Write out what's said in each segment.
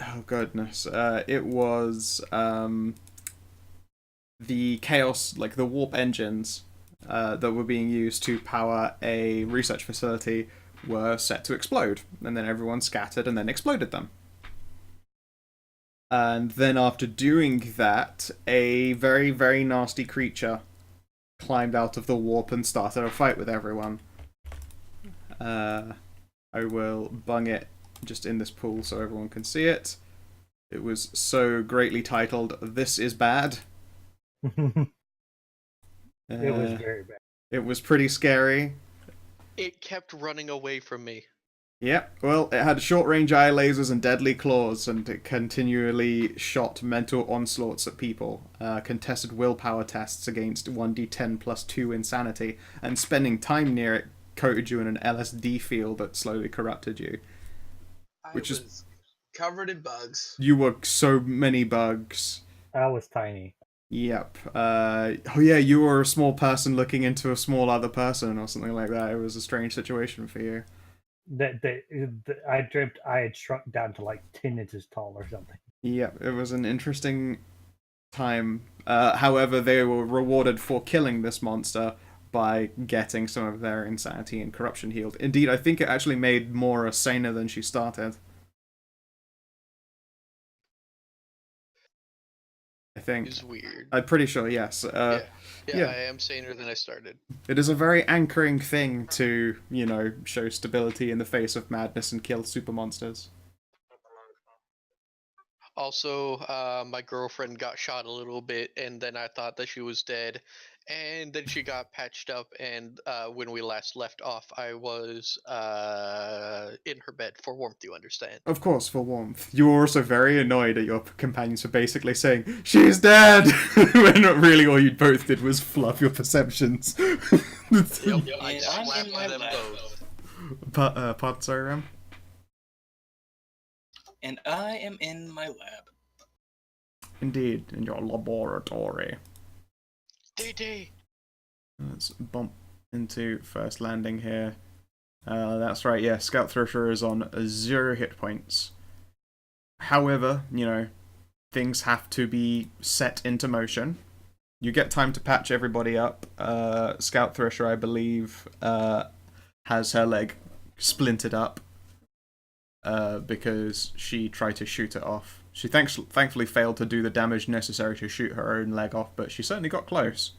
Oh goodness. It was the chaos, like the warp engines that were being used to power a research facility were set to explode, and then everyone scattered and then exploded them. And then after doing that, a very, very nasty creature climbed out of the warp and started a fight with everyone. Uh, I will bung it just in this pool so everyone can see it. It was so greatly titled, "This is Bad." It was Uh, very bad. it was pretty scary. It kept running away from me. Yep, well, it had short-range eye lasers and deadly claws, and it continually shot mental onslaughts at people, contested willpower tests against 1d10 plus 2 insanity, and spending time near it coated you in an LSD field that slowly corrupted you. I Which was is... covered in bugs. You were so many bugs. I was tiny. Yep. Oh yeah, you were a small person looking into a small other person or something like that. It was a strange situation for you. I dreamt I had shrunk down to like 10 inches tall or something. Yep, it was an interesting time. However, they were rewarded for killing this monster by getting some of their insanity and corruption healed. Indeed, I think it actually made Mora saner than she started. I think. It's weird. I'm pretty sure, yes. Yeah, yeah. I am saner than I started. It is a very anchoring thing to, show stability in the face of madness and kill super monsters. Also, my girlfriend got shot a little bit, and then I thought that she was dead, and then she got patched up. And when we last left off, I was in her bed for warmth. You understand? Of course, for warmth. You were also very annoyed at your companions for basically saying, "She's dead!" when really all you both did was fluff your perceptions. Yep, I And just I'm laughed in my at them lab. both. Pardon, sorry, Ram? And I am in my lab. Indeed, in your laboratory. DD. Let's bump into first landing here. That's right, yeah, Scout Thresher is on 0 hit points. However, things have to be set into motion. You get time to patch everybody up. Scout Thresher, I believe, has her leg splintered up because she tried to shoot it off. She thankfully failed to do the damage necessary to shoot her own leg off, but she certainly got close.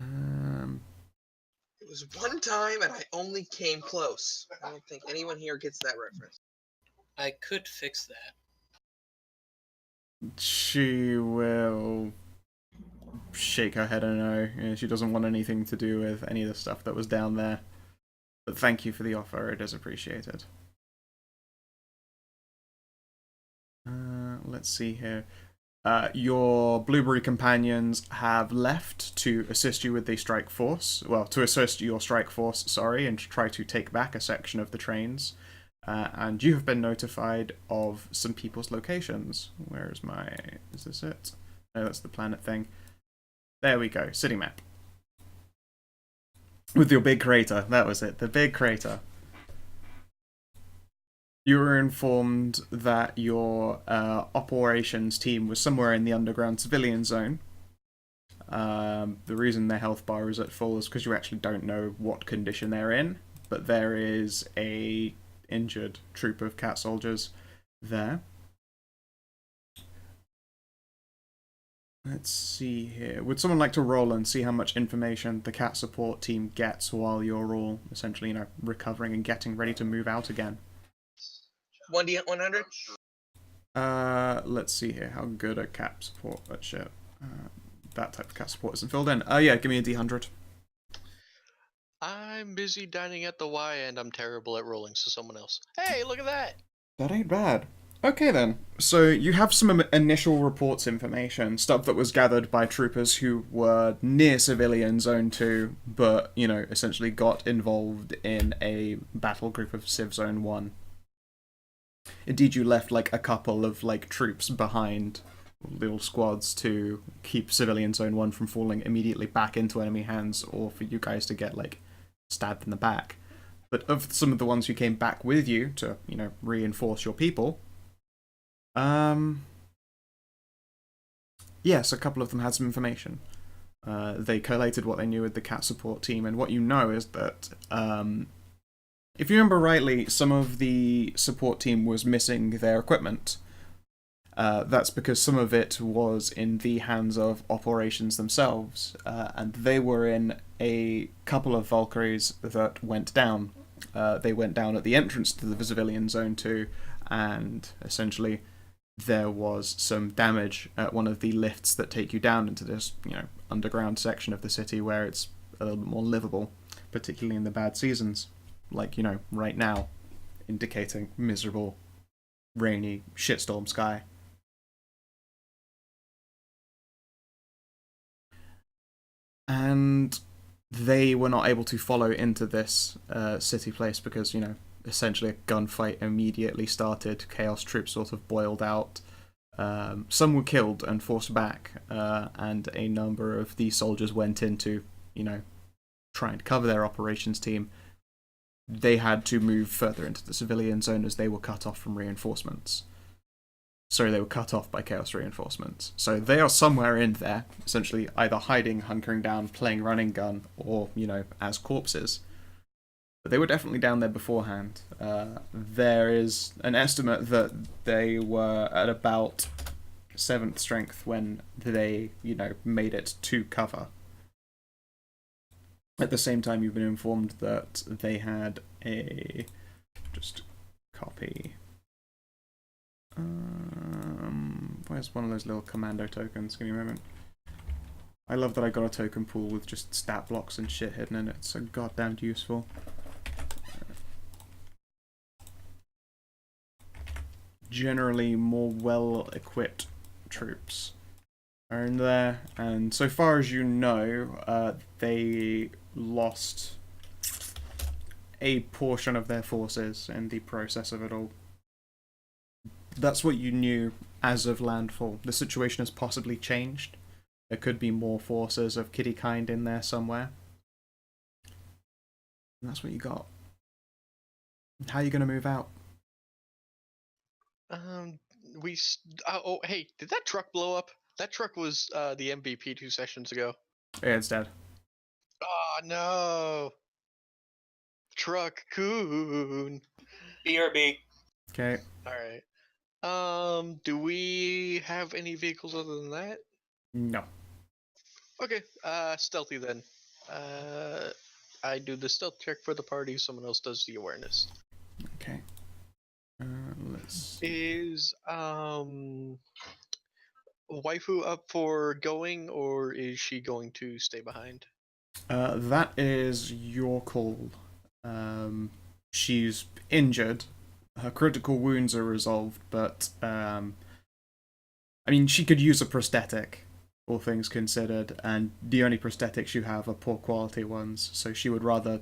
It was one time, and I only came close. I don't think anyone here gets that reference. I could fix that. She will shake her head. I know. Yeah, she doesn't want anything to do with any of the stuff that was down there. But thank you for the offer. It is appreciated. Let's see here. Your Blueberry companions have left to assist you with the strike force. Well, to assist your strike force, sorry, and to try to take back a section of the trains. And you have been notified of some people's locations. Where is my... Is this it? No, that's the planet thing. There we go. City map. With your big crater. That was it. The big crater. You were informed that your operations team was somewhere in the underground civilian zone. The reason their health bar is at full is because you actually don't know what condition they're in, but there is a injured troop of cat soldiers there. Let's see here. Would someone like to roll and see how much information the cat support team gets while you're all essentially, recovering and getting ready to move out again? 1d100? Let's see here. How good at cat support? But shit. That type of cat support isn't filled in. Yeah, give me a D100. I'm busy dining at the Y, and I'm terrible at rolling, so someone else. Hey, look at that! That ain't bad. Okay then. So you have some initial reports information, stuff that was gathered by troopers who were near civilian zone 2, but, essentially got involved in a battle group of Civ Zone 1. Indeed, you left, a couple of, troops behind, little squads, to keep Civilian Zone 1 from falling immediately back into enemy hands, or for you guys to get, stabbed in the back. But of some of the ones who came back with you to, reinforce your people, yes, a couple of them had some information. They collated what they knew with the cat support team, and what you know is that, if you remember rightly, some of the support team was missing their equipment. That's because some of it was in the hands of operations themselves, and they were in a couple of Valkyries that went down. They went down at the entrance to the civilian zone too, and essentially there was some damage at one of the lifts that take you down into this, underground section of the city where it's a little bit more livable, particularly in the bad seasons, like, right now, indicating miserable, rainy, shitstorm sky. And they were not able to follow into this city place because, essentially a gunfight immediately started. Chaos troops sort of boiled out. Some were killed and forced back, and a number of these soldiers went in to, try and cover their operations team. They had to move further into the civilian zone as they were cut off from reinforcements. Sorry, they were cut off by Chaos reinforcements. So they are somewhere in there, essentially either hiding, hunkering down, playing running gun, or, as corpses. But they were definitely down there beforehand. There is an estimate that they were at about 7th strength when they, made it to cover. At the same time, you've been informed that they had a... just copy... where's one of those little commando tokens? Give me a moment. I love that I got a token pool with just stat blocks and shit hidden in it. It's so goddamn useful. Generally more well-equipped troops are in there, and so far as you know, they lost a portion of their forces in the process of it all. That's what you knew as of landfall. The situation has possibly changed. There could be more forces of kitty kind in there somewhere. And that's what you got. How are you going to move out? Oh, hey, did that truck blow up? That truck was the MVP 2 sessions ago. Yeah, it's dead. Oh, no. Truck coon. BRB. All Okay. right. Do we have any vehicles other than that? No. Okay, stealthy then. I do the stealth check for the party, someone else does the awareness. Okay. Let's... Is, waifu up for going, or is she going to stay behind? That is your call. She's injured. Her critical wounds are resolved, but, she could use a prosthetic, all things considered, and the only prosthetics you have are poor quality ones, so she would rather,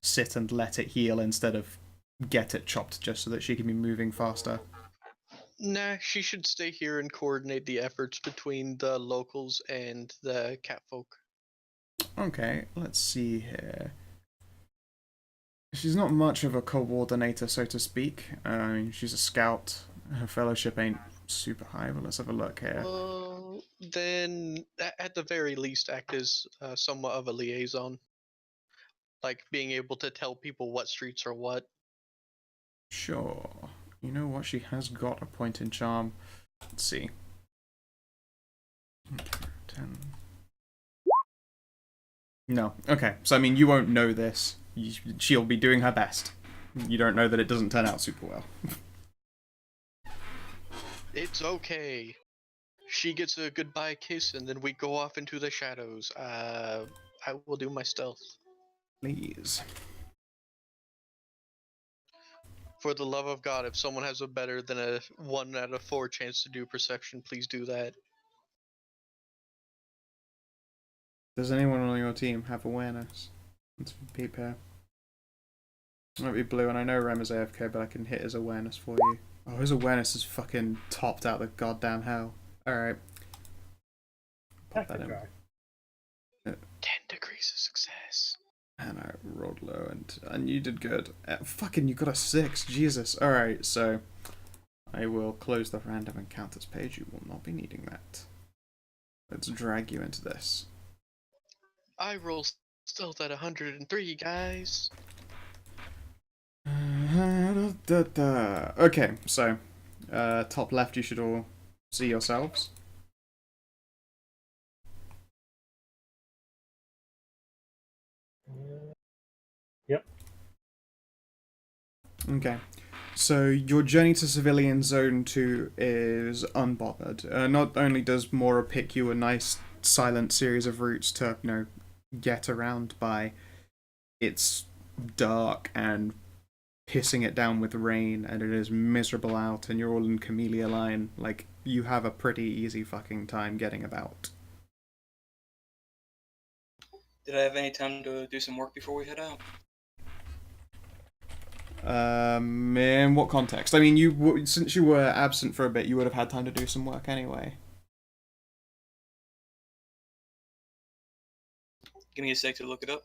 sit and let it heal instead of get it chopped just so that she can be moving faster. Nah, she should stay here and coordinate the efforts between the locals and the catfolk. Okay, let's see here. She's not much of a coordinator, so to speak. She's a scout. Her fellowship ain't super high, but let's have a look here. Well, then, at the very least, act as somewhat of a liaison. Like, being able to tell people what streets are what. Sure. You know what? She has got a point in charm. Let's see. 10. No. Okay. So, you won't know this. She'll be doing her best. You don't know that it doesn't turn out super well. It's okay. She gets a goodbye kiss, and then we go off into the shadows. I will do my stealth. Please. For the love of God, if someone has a better than a 1 out of 4 chance to do perception, please do that. Does anyone on your team have awareness? Let's peep here. It might be blue, and I know Rem is AFK, but I can hit his awareness for you. Oh, his awareness is fucking topped out the goddamn hell. Alright. Pop that in. 10 degrees of success. And I rolled low, and you did good. Fucking, you got a 6. Jesus. Alright, so I will close the random encounters page. You will not be needing that. Let's drag you into this. I roll stealth at 103, guys. Okay, so top left, you should all see yourselves. Yep. Okay. So your journey to Civilian Zone 2 is unbothered. Not only does Mwawr pick you a nice silent series of routes to, get around by, it's dark and pissing it down with rain, and it is miserable out, and you're all in Camellia Line. Like, you have a pretty easy fucking time getting about. Did I have any time to do some work before we head out? In what context? I mean, since you were absent for a bit, you would have had time to do some work anyway. Give me a sec to look it up.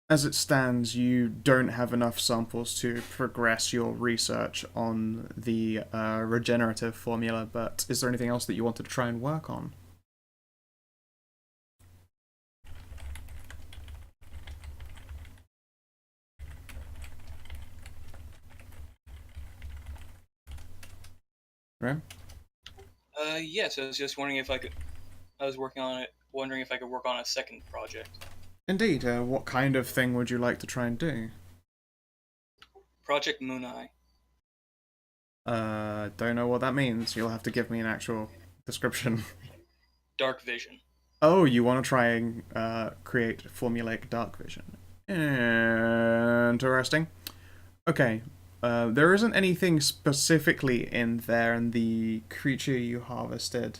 As it stands, you don't have enough samples to progress your research on the regenerative formula, but is there anything else that you wanted to try and work on? Right? Yes, I was just wondering if I could. I was working on it, wondering if I could work on a second project. Indeed. What kind of thing would you like to try and do? Project Moon Eye. Don't know what that means. You'll have to give me an actual description. Dark Vision. Oh, you want to try and create formulaic dark vision. Interesting. Okay. There isn't anything specifically in there in the creature you harvested.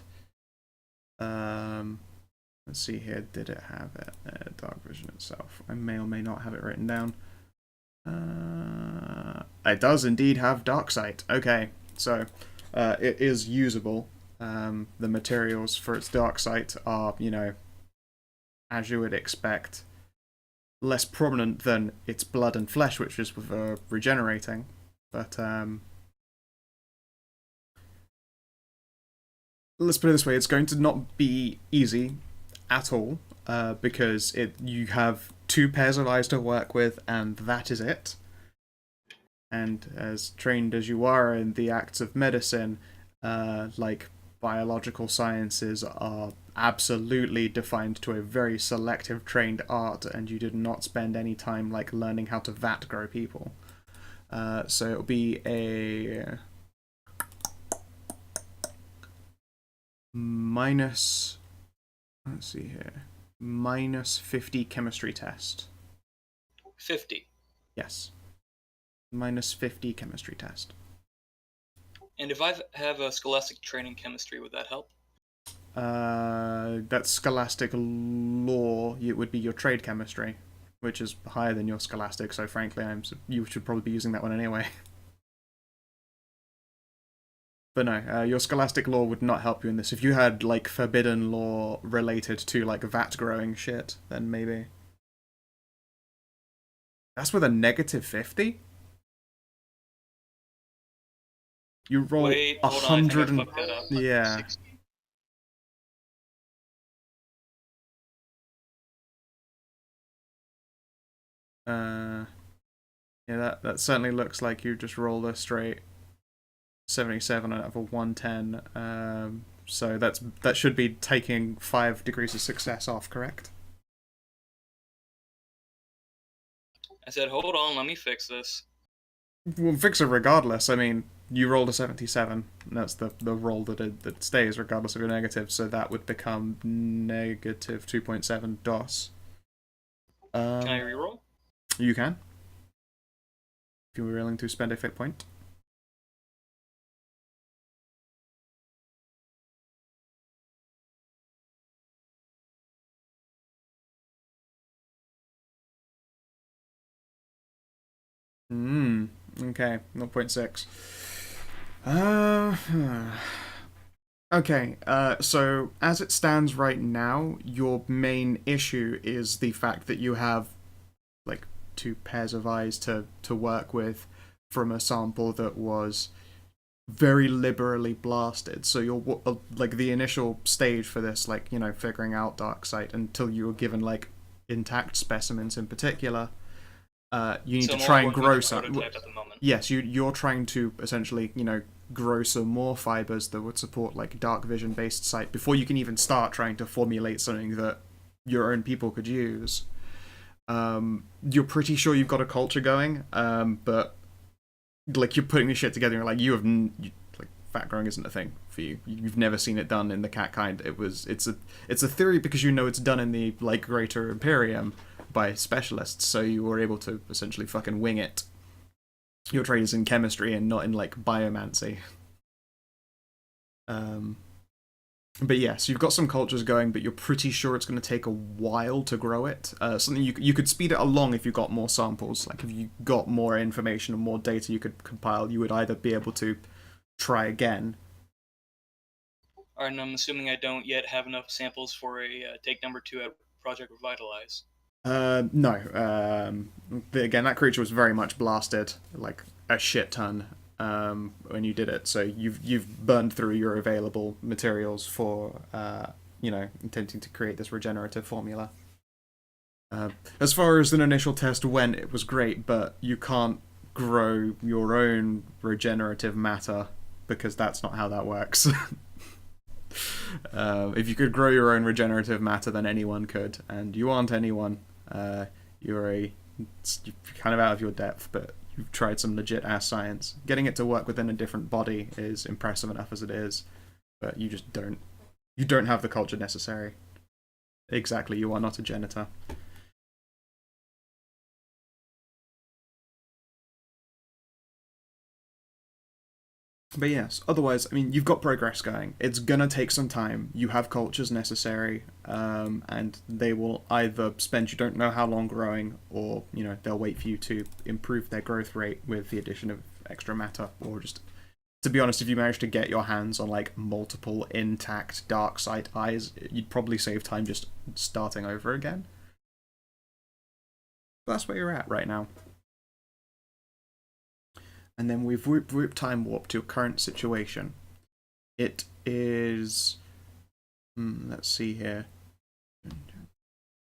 Let's see here. Did it have it? Dark vision itself. I may or may not have it written down. It does indeed have dark sight. Okay, so it is usable. The materials for its dark sight are, as you would expect, less prominent than its blood and flesh, which is regenerating. But let's put it this way: it's going to not be easy at all, because you have 2 pairs of eyes to work with, and that is it. And as trained as you are in the acts of medicine, like, biological sciences are absolutely defined to a very selective trained art, and you did not spend any time like learning how to vat grow people. So it'll be a minus, let's see here, minus 50 chemistry test. 50. Yes. Minus 50 chemistry test. And if I have a scholastic training chemistry, would that help? That's scholastic law. It would be your trade chemistry, which is higher than your scholastic. So frankly, you should probably be using that one anyway. But no, your scholastic law would not help you in this. If you had like forbidden law related to like vat growing shit, then maybe. That's with a negative 50. You roll Wait, hold on, I think 100 I and fucked that up. yeah. 60. Yeah, that certainly looks like you just rolled a straight 77 out of a 110. So that should be taking 5 degrees of success off, correct? I said, hold on, let me fix this. We'll fix it regardless. I mean, you rolled a 77. And that's the roll that stays regardless of your negative. So that would become negative 2.7 DOS. Can I reroll? You can. If you were willing to spend a fate point. Okay, 0.6. Uh, okay, so as it stands right now, your main issue is the fact that you have, like, 2 pairs of eyes to work with from a sample that was very liberally blasted. So you're, like, the initial stage for this, like, you know, figuring out dark sight until you were given, like, intact specimens in particular. You need to try and grow some. Yes, you're trying to essentially, you know, grow some more fibers that would support like dark vision based sight before you can even start trying to formulate something that your own people could use. You're pretty sure you've got a culture going, but like you're putting this shit together, and you're like like fat growing isn't a thing for you. You've never seen it done in the cat kind. It's a theory because you know it's done in the like Greater Imperium by specialists, so you were able to essentially fucking wing it. Your trade is in chemistry and not in like biomancy. But yeah, so you've got some cultures going, but you're pretty sure it's going to take a while to grow it. Something you could speed it along if you got more samples. Like if you got more information and more data you could compile, you would either be able to try again. And I'm assuming I don't yet have enough samples for a take number 2 at Project Revitalize. No. Again, that creature was very much blasted, like a shit ton, when you did it. So you've burned through your available materials for, you know, intending to create this regenerative formula. As far as an initial test went, it was great, but you can't grow your own regenerative matter because that's not how that works. If you could grow your own regenerative matter, then anyone could, and you aren't anyone. You're kind of out of your depth, but you've tried some legit ass science. Getting it to work within a different body is impressive enough as it is, but you just don't. You don't have the culture necessary. Exactly, you are not a janitor. But yes, otherwise, I mean, you've got progress going. It's gonna take some time. You have cultures necessary, and they will either spend you don't know how long growing, or, you know, they'll wait for you to improve their growth rate with the addition of extra matter, or just, to be honest, if you manage to get your hands on, like, multiple intact dark sight eyes, you'd probably save time just starting over again. That's where you're at right now. And then we've whoop time warp to your current situation. It is, let's see here,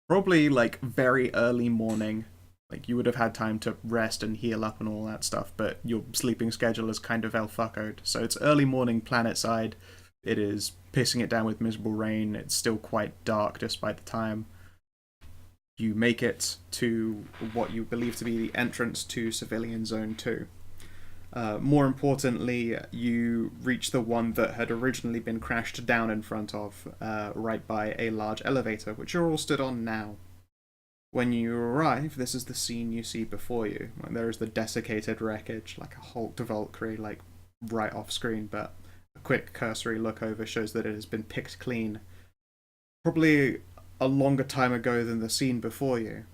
probably like very early morning. Like you would have had time to rest and heal up and all that stuff, but your sleeping schedule is kind of el-fuckoed. So it's early morning planet side. It is pissing it down with miserable rain. It's still quite dark despite the time. You make it to what you believe to be the entrance to Civilian Zone 2. More importantly, you reach the one that had originally been crashed down in front of, right by a large elevator, which you're all stood on now. When you arrive, this is the scene you see before you. There is the desiccated wreckage, like a Hulk Valkyrie, like right off screen, but a quick cursory look over shows that it has been picked clean. Probably a longer time ago than the scene before you.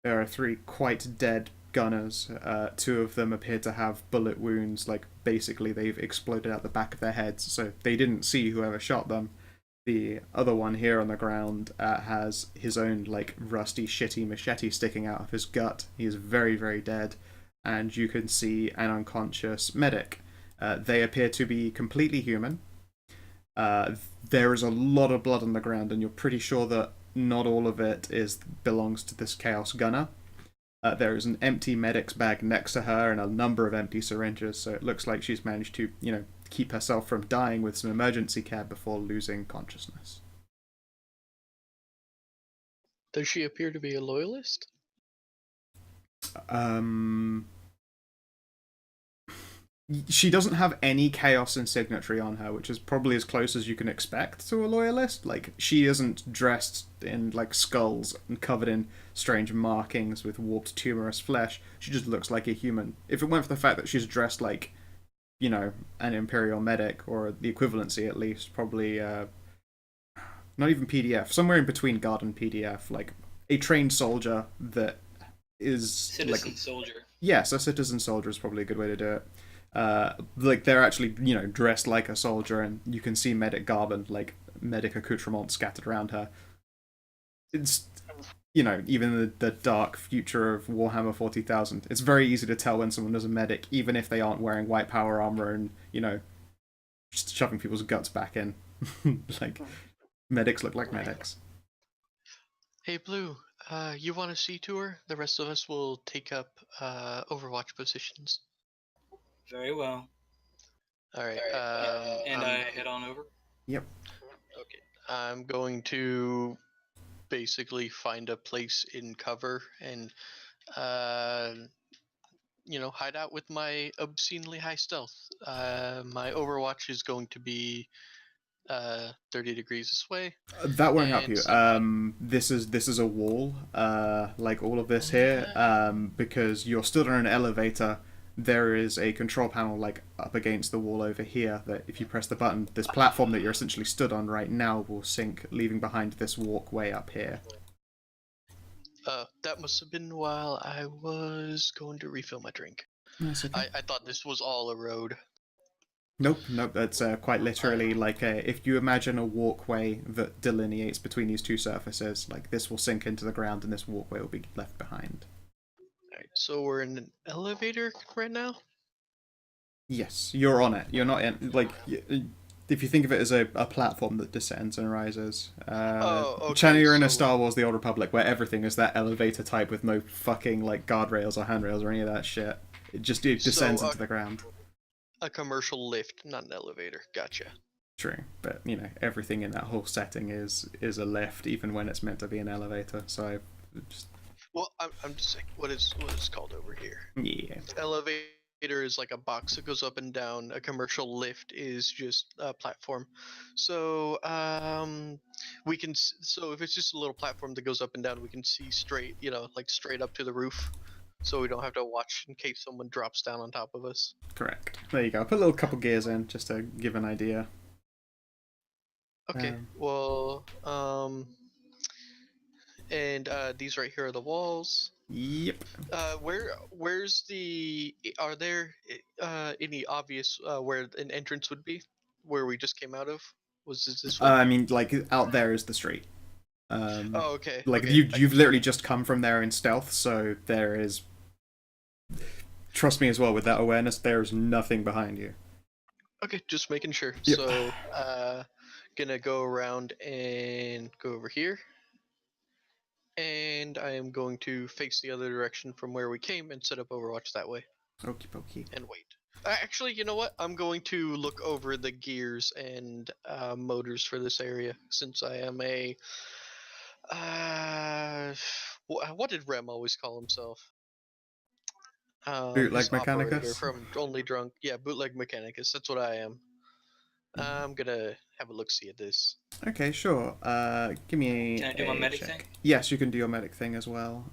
There are 3 quite dead gunners. 2 of them appear to have bullet wounds, like basically they've exploded out the back of their heads, so they didn't see whoever shot them. The other one here on the ground has his own like rusty shitty machete sticking out of his gut. He is very, very dead, and you can see an unconscious medic. They appear to be completely human. There is a lot of blood on the ground, and you're pretty sure that not all of it belongs to this Chaos Gunner. There is an empty medic's bag next to her and a number of empty syringes, so it looks like she's managed to, you know, keep herself from dying with some emergency care before losing consciousness. Does she appear to be a loyalist? She doesn't have any chaos and signatory on her, which is probably as close as you can expect to a loyalist. Like, she isn't dressed in, like, skulls and covered in strange markings with warped tumorous flesh. She just looks like a human. If it weren't for the fact that she's dressed like, you know, an Imperial medic, or the equivalency at least, probably, not even PDF, somewhere in between Guard and PDF, like, a trained soldier that is... Citizen soldier. Yes, a citizen soldier is probably a good way to do it. Like they're actually, dressed like a soldier, and you can see medic garb and like medic accoutrements scattered around her. It's, even the dark future of Warhammer 40,000. It's very easy to tell when someone is a medic, even if they aren't wearing white power armor and just shoving people's guts back in. Like medics look like medics. Hey, Blue. You want a sea tour? The rest of us will take up Overwatch positions. Very well. All right. And I head on over. Yep. Okay. I'm going to basically find a place in cover and hide out with my obscenely high stealth. My Overwatch is going to be 30 degrees this way. That won't help and you. This is a wall, like all of this here, because you're stood on an elevator. There is a control panel like up against the wall over here that if you press the button, this platform that you're essentially stood on right now will sink, leaving behind this walkway up here. That must have been while I was going to refill my drink. That's okay. I thought this was all a road. Nope. That's quite literally like if you imagine a walkway that delineates between these two surfaces, like this will sink into the ground and this walkway will be left behind. Alright, so we're in an elevator right now? Yes, you're on it. You're not in, like, if you think of it as a platform that descends and rises. Okay, China, you're in a so- Star Wars The Old Republic where everything is that elevator type with no fucking, like, guardrails or handrails or any of that shit. It descends into the ground. A commercial lift, not an elevator. Gotcha. True, but, everything in that whole setting is a lift, even when it's meant to be an elevator, so just... Well, I'm just saying, what is called over here? Yeah. Elevator is like a box that goes up and down. A commercial lift is just a platform. So we can. So if it's just a little platform that goes up and down, we can see straight. Like straight up to the roof. So we don't have to watch in case someone drops down on top of us. Correct. There you go. Put a little couple gears in just to give an idea. Okay. Well. And these right here are the walls. Yep. Where's the? Are there any obvious where an entrance would be? Where we just came out of? Was this one? I mean, like, out there is the street. Oh, okay. Like, okay. you've literally just come from there in stealth, so there is... Trust me as well, with that awareness, there's nothing behind you. Okay, just making sure. Yep. So, gonna go around and go over here. And I am going to face the other direction from where we came and set up Overwatch that way. Okie dokie. And wait. Actually, you know what? I'm going to look over the gears and motors for this area since I am a. What did Rem always call himself? Bootleg his operator Mechanicus? from Only Drunk. Yeah, bootleg Mechanicus. That's what I am. I'm gonna have a look see at this. Okay, sure. Give me Can I do my medic check. thing? Yes, you can do your medic thing as well.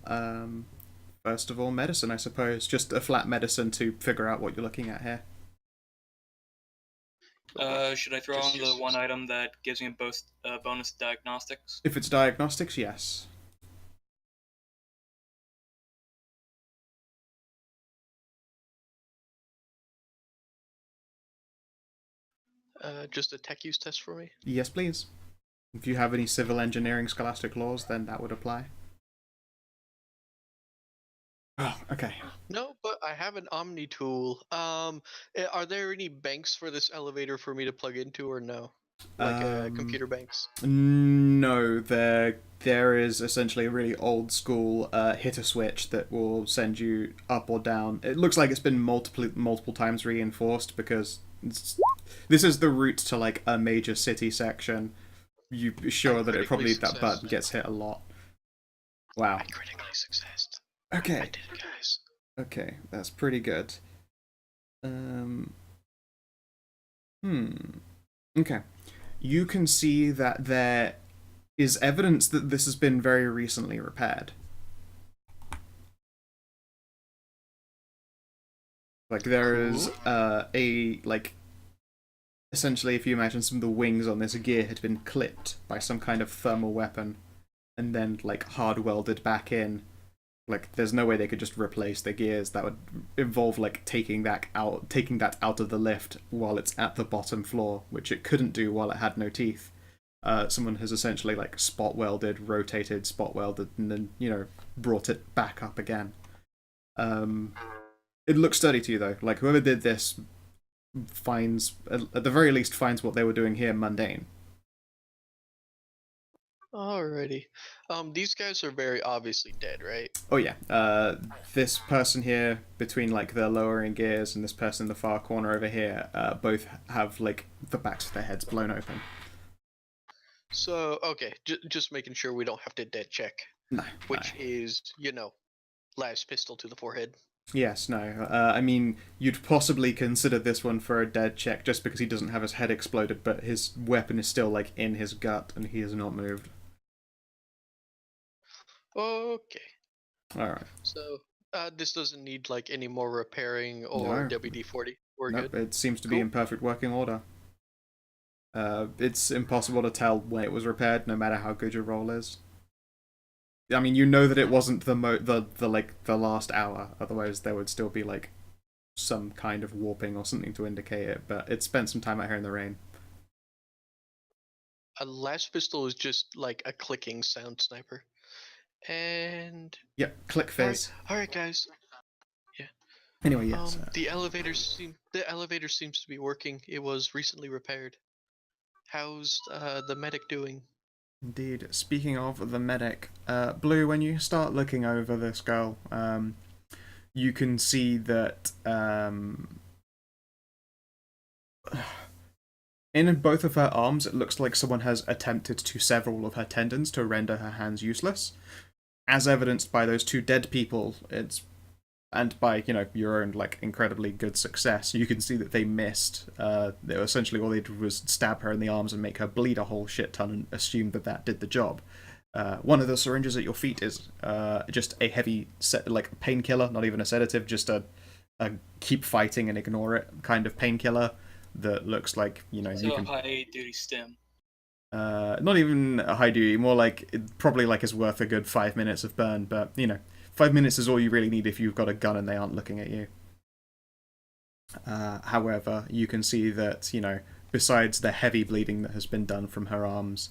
First of all, medicine, I suppose. Just a flat medicine to figure out what you're looking at here. Should I throw on the one item that gives me both bonus diagnostics? If it's diagnostics, yes. Just a tech use test for me. Yes, please. If you have any civil engineering scholastic laws, then that would apply. Oh, okay. No, but I have an Omni tool. Are there any banks for this elevator for me to plug into, or no? Like computer banks? No, there is essentially a really old school hit a switch that will send you up or down. It looks like it's been multiple times reinforced because this is the route to like a major city section. You sure that it probably that button gets hit a lot. Wow. I critically successed. Okay. I did it, guys. Okay, that's pretty good. Okay. You can see that there is evidence that this has been very recently repaired. Like, there is essentially, if you imagine some of the wings on this gear had been clipped by some kind of thermal weapon and then, like, hard welded back in. Like, there's no way they could just replace the gears. That would involve like taking that out of the lift while it's at the bottom floor, which it couldn't do while it had no teeth. Someone has essentially like spot welded, rotated, spot welded, and then brought it back up again. It looks sturdy to you though. Like whoever did this finds, at the very least, finds what they were doing here mundane. Alrighty. These guys are very obviously dead, right? Oh yeah. This person here between like the lowering gears and this person in the far corner over here, both have like the backs of their heads blown open. So, okay, just making sure we don't have to dead check. No. Which is, last pistol to the forehead. Yes, no. I mean, you'd possibly consider this one for a dead check just because he doesn't have his head exploded, but his weapon is still like in his gut and he has not moved. Okay. Alright. So, this doesn't need like any more repairing or No. WD-40. We're Nope, good. it seems to be Cool. in perfect working order. It's impossible to tell when it was repaired, no matter how good your roll is. I mean, you know that it wasn't the last hour. Otherwise, there would still be like some kind of warping or something to indicate it. But it spent some time out here in the rain. A last pistol is just like a clicking sound, sniper. And Yep, click fizz. all right, guys. Anyway, yes. The elevator seems to be working. It was recently repaired. How's the medic doing? Indeed. Speaking of the medic, Blue, when you start looking over this girl, you can see that in both of her arms, it looks like someone has attempted to sever all of her tendons to render her hands useless. As evidenced by those two dead people, and by, your own, like, incredibly good success, you can see that they missed. Essentially all they did was stab her in the arms and make her bleed a whole shit ton and assume that did the job. One of the syringes at your feet is just a heavy, painkiller, not even a sedative, just a keep fighting and ignore it kind of painkiller that looks like, you can... high-duty stim. Not even a high duty, more like, probably like is worth a good 5 minutes of burn, but, 5 minutes is all you really need if you've got a gun and they aren't looking at you. However, you can see that, besides the heavy bleeding that has been done from her arms,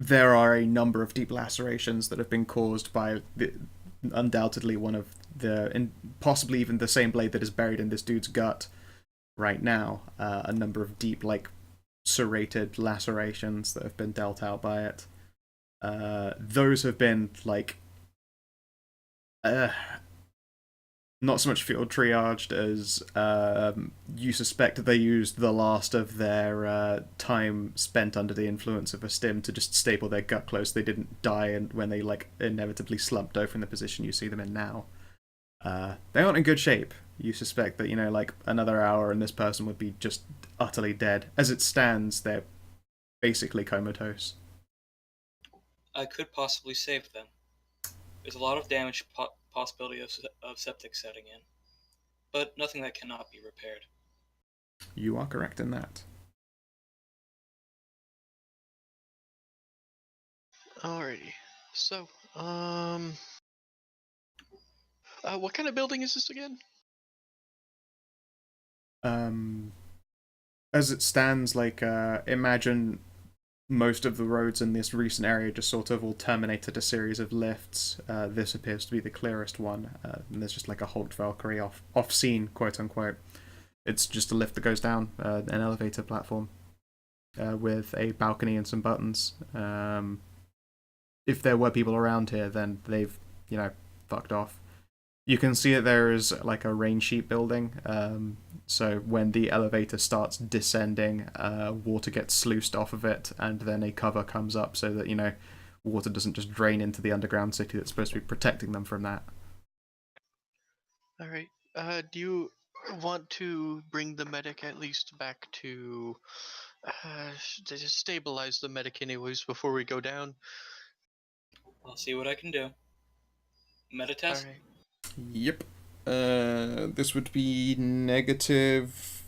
there are a number of deep lacerations that have been caused by undoubtedly one of possibly even the same blade that is buried in this dude's gut right now. A number of deep, serrated lacerations that have been dealt out by it. Those have been, not so much field triaged as you suspect they used the last of their time spent under the influence of a stim to just staple their gut close. They didn't die and when they, inevitably slumped over in the position you see them in now. They aren't in good shape. You suspect that, another hour and this person would be just utterly dead. As it stands, they're basically comatose. I could possibly save them. There's a lot of damage possibility of septic setting in, but nothing that cannot be repaired. You are correct in that. Alrighty. So, what kind of building is this again? As it stands, imagine most of the roads in this recent area just sort of all terminate at a series of lifts. This appears to be the clearest one, and there's just like a Hulk Valkyrie off scene, quote unquote. It's just a lift that goes down an elevator platform with a balcony and some buttons. If there were people around here, then they've, fucked off. You can see that there is a rain sheet building, so when the elevator starts descending, water gets sluiced off of it, and then a cover comes up so that, water doesn't just drain into the underground city that's supposed to be protecting them from that. Alright, do you want to bring the medic at least back to just stabilize the medic anyways before we go down? I'll see what I can do. Meta test? Alright. Yep. This would be negative.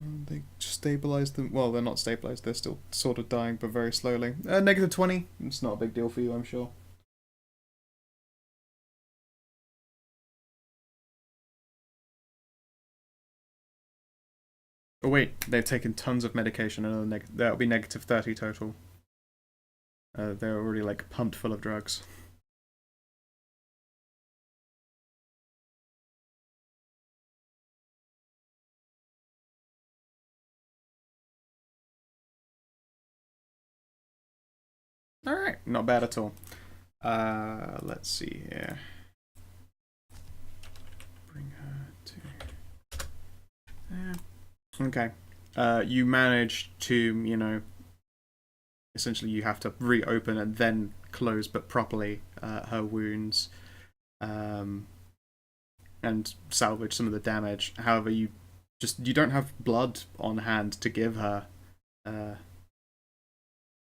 They stabilized them. Well, they're not stabilized. They're still sort of dying, but very slowly. -20. It's not a big deal for you, I'm sure. Oh wait, they've taken tons of medication, and that'll be negative 30 total. They're already like pumped full of drugs. Alright, not bad at all. Let's see here. Bring her to there. Okay. You manage to, you know, essentially you have to reopen and then close, but properly, her wounds, and salvage some of the damage. However, you don't have blood on hand to give her.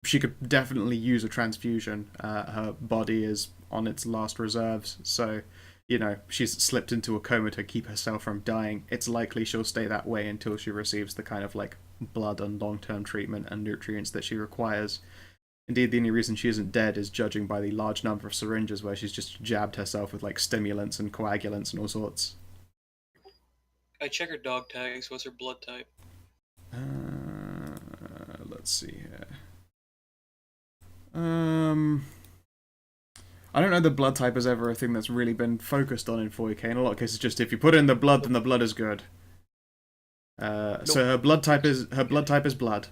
She could definitely use a transfusion. Her body is on its last reserves, so, you know, she's slipped into a coma to keep herself from dying. It's likely she'll stay that way until she receives the kind of, like, blood and long-term treatment and nutrients that she requires. Indeed, the only reason she isn't dead is judging by the large number of syringes where she's just jabbed herself with, like, stimulants and coagulants and all sorts. I check her dog tags. What's her blood type? Let's see here. I don't know the blood type is ever a thing that's really been focused on in 40K. In a lot of cases, just if you put in the blood, then the blood is good. Nope. So her blood type is blood.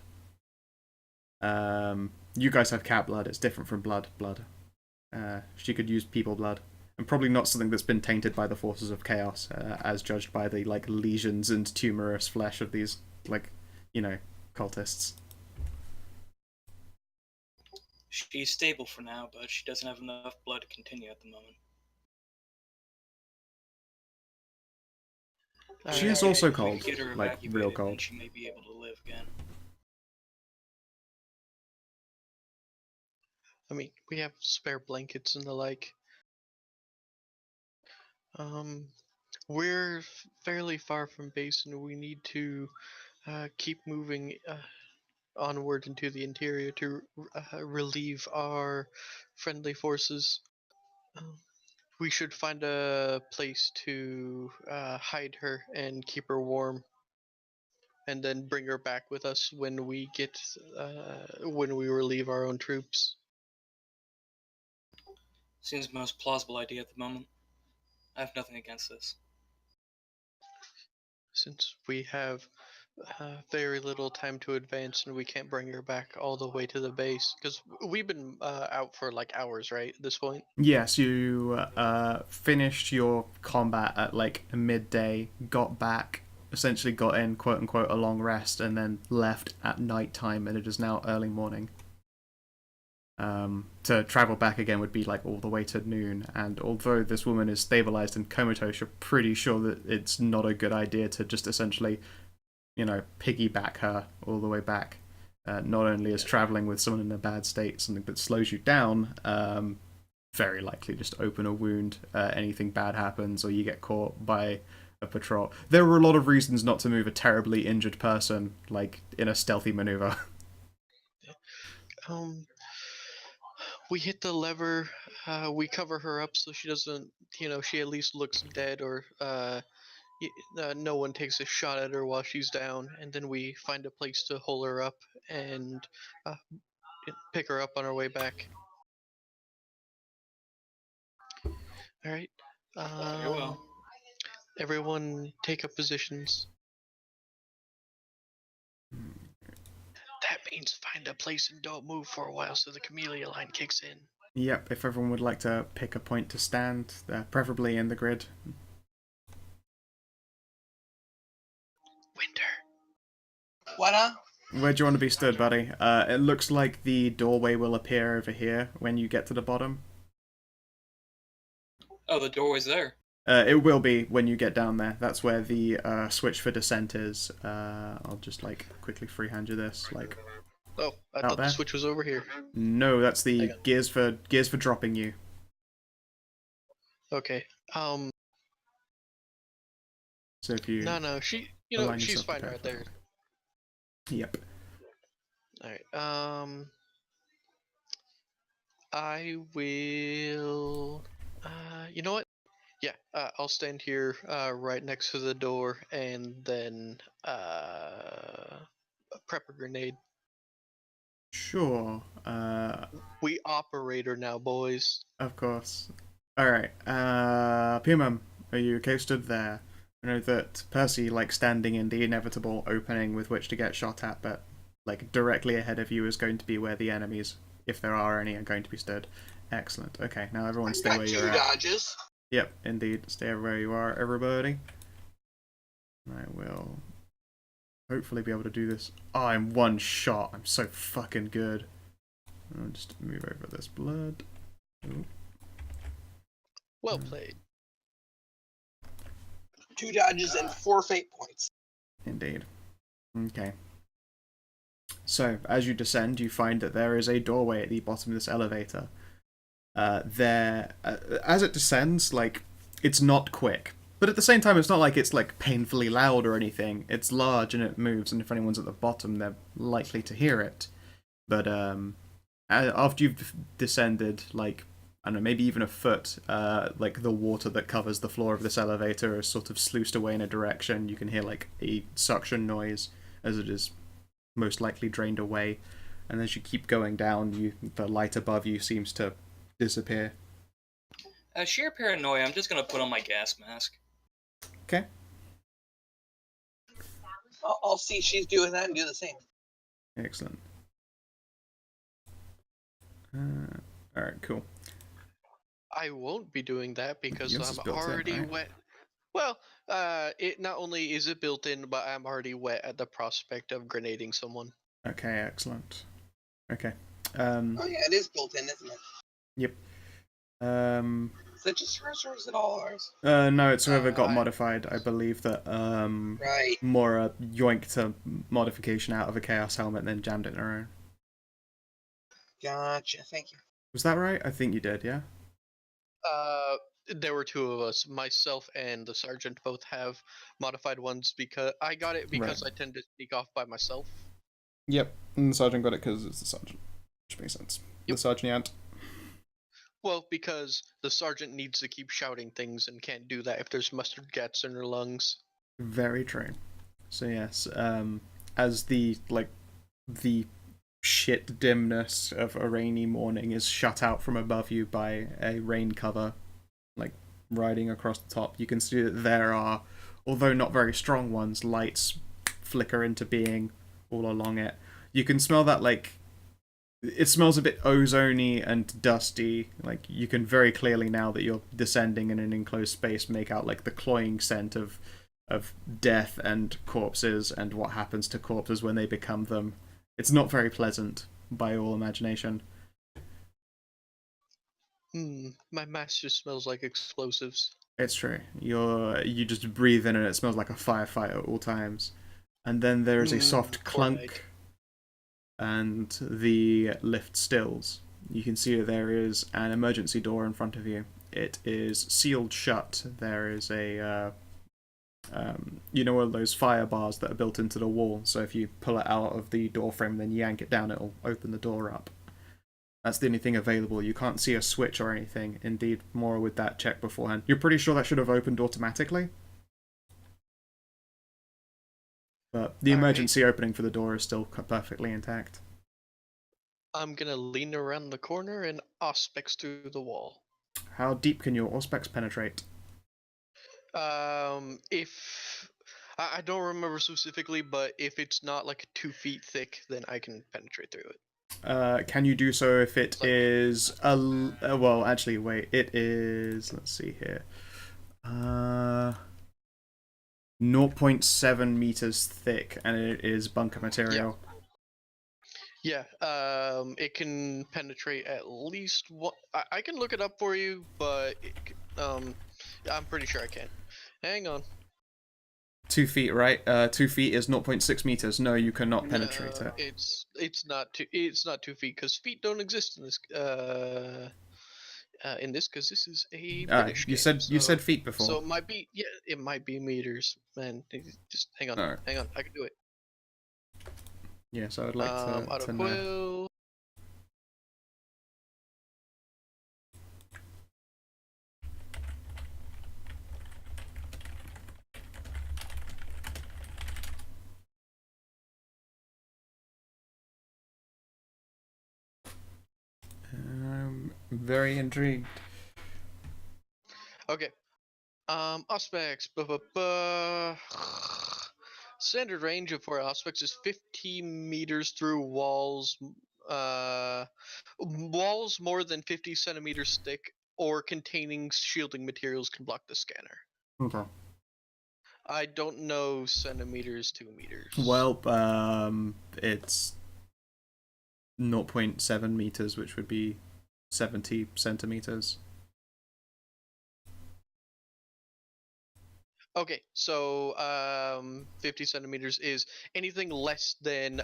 You guys have cat blood. It's different from blood. She could use people blood, and probably not something that's been tainted by the forces of chaos, as judged by the like lesions and tumorous flesh of these, like, you know, cultists. She's stable for now, but she doesn't have enough blood to continue at the moment. She is also If we cold, get her like real evacuated, then cold. she may be able to live again. I mean, we have spare blankets and the like. We're fairly far from base, and we need to keep moving onward into the interior to relieve our friendly forces. We should find a place to hide her and keep her warm, and then bring her back with us when we get when we relieve our own troops. Seems the most plausible idea at the moment. I have nothing against this. Since we have very little time to advance and we can't bring her back all the way to the base, because we've been out for like hours, right, at this point? Yes, you finished your combat at like midday, got back, essentially got in quote-unquote a long rest, and then left at night time, and it is now early morning. To travel back again would be like all the way to noon, and although this woman is stabilized and comatose, you're pretty sure that it's not a good idea to just essentially, you know, piggyback her all the way back. Not only is traveling with someone in a bad state something that slows you down, very likely just open a wound, anything bad happens, or you get caught by a patrol. There were a lot of reasons not to move a terribly injured person, like, in a stealthy maneuver. We hit the lever, we cover her up so she doesn't, you know, she at least looks dead, or no one takes a shot at her while she's down, and then we find a place to hold her up and pick her up on our way back. Alright. Very well. Everyone take up positions. That means find a place and don't move for a while so the Camellia line kicks in. Yep, if everyone would like to pick a point to stand, preferably in the grid. Winter. What? Where do you want to be stood, buddy? It looks like the doorway will appear over here when you get to the bottom. Oh, the doorway's there. It will be when you get down there. That's where the switch for descent is. I'll just like quickly freehand you this. Like, Oh, I out thought there? the switch was over here. No, that's the Hang on. gears for dropping you. Okay. So if you No, she's align fine yourself right there. perfectly. Yep. Alright, I will, you know what? Yeah, I'll stand here, right next to the door, and then, prep a grenade. Sure. We operator now, boys. Of course. Alright, Pumum, are you okay stood there? I know that Percy, like, standing in the inevitable opening with which to get shot at, but, like, directly ahead of you is going to be where the enemies, if there are any, are going to be stood. Excellent. Okay, now everyone stay Got where 2 you're at. dodges. Yep, indeed. Stay where you are, everybody. I will hopefully be able to do this. Oh, I'm one shot. I'm so fucking good. I'll just move over this blood. Ooh. Well played. 2 dodges and 4 fate points. Indeed. Okay. So, as you descend, you find that there is a doorway at the bottom of this elevator. As it descends, like, it's not quick. But at the same time, it's not like it's, like, painfully loud or anything. It's large and it moves, and if anyone's at the bottom, they're likely to hear it. But, after you've descended, like, I don't know, maybe even a foot, like, the water that covers the floor of this elevator is sort of sluiced away in a direction. You can hear, like, a suction noise as it is most likely drained away. And as you keep going down, the light above you seems to disappear. Out of sheer paranoia, I'm just gonna put on my gas mask. Okay. I'll see she's doing that and do the same. Excellent. Alright, cool. I won't be doing that because Yours is I'm built in, already right? wet. Well, it not only is it built in, but I'm already wet at the prospect of grenading someone. Okay, excellent. Okay. Oh yeah, it is built in, isn't it? Yep. Is that just hers or is it all ours? No, it's whoever got Right. modified. I believe that, Right. Mora yoinked a modification out of a Chaos Helmet and then jammed it in her own. Gotcha. Thank you. Was that right? I think you did, yeah? There were 2 of us. Myself and the sergeant both have modified ones because I got it because Right. I tend to sneak off by myself. Yep, and the sergeant got it because it's the sergeant. Which makes sense. Yep. The sergeant. Well, because the sergeant needs to keep shouting things and can't do that if there's mustard gas in her lungs. Very true. So yes, as the shit dimness of a rainy morning is shut out from above you by a rain cover, like, riding across the top, you can see that there are, although not very strong ones, lights flicker into being all along it. You can smell that, like, it smells a bit ozony and dusty. Like, you can very clearly, now that you're descending in an enclosed space, make out, like, the cloying scent of death and corpses and what happens to corpses when they become them. It's not very pleasant by all imagination. My mask just smells like explosives. It's true. You just breathe in and it smells like a firefight at all times. And then there is a soft clunk, chloride. and the lift stills. You can see that there is an emergency door in front of you. It is sealed shut. There is a you know, all those fire bars that are built into the wall, so if you pull it out of the door frame and then yank it down, it'll open the door up. That's the only thing available. You can't see a switch or anything. Indeed, more with that check beforehand. You're pretty sure that should have opened automatically? But the emergency opening for the door is still perfectly intact. I'm gonna lean around the corner and auspex through the wall. How deep can your auspex penetrate? If I don't remember specifically, but if it's not like 2 feet thick, then I can penetrate through it. Can you do so if it Like- is well, actually, wait. It is. Let's see here. 0.7 meters thick, and it is bunker material. Yeah. It can penetrate at least one. I can look it up for you, but I'm pretty sure I can. Hang on. 2 feet, right? 2 feet is 0.6 meters. No, you cannot penetrate No, it. it's not 2 feet because feet don't exist in this because this is a British You game, said feet before. So it might be it might be meters, man. Just hang on, Alright. hang on. I can do it. Yes, I would like Out to of know. quill. very intrigued. Okay. Auspex. Standard range for Auspex is 50 meters through walls. Walls more than 50 centimeters thick or containing shielding materials can block the scanner. Okay. I don't know centimeters to meters. Well, it's 0.7 meters, which would be 70 centimeters. Okay, so 50 centimeters is anything less than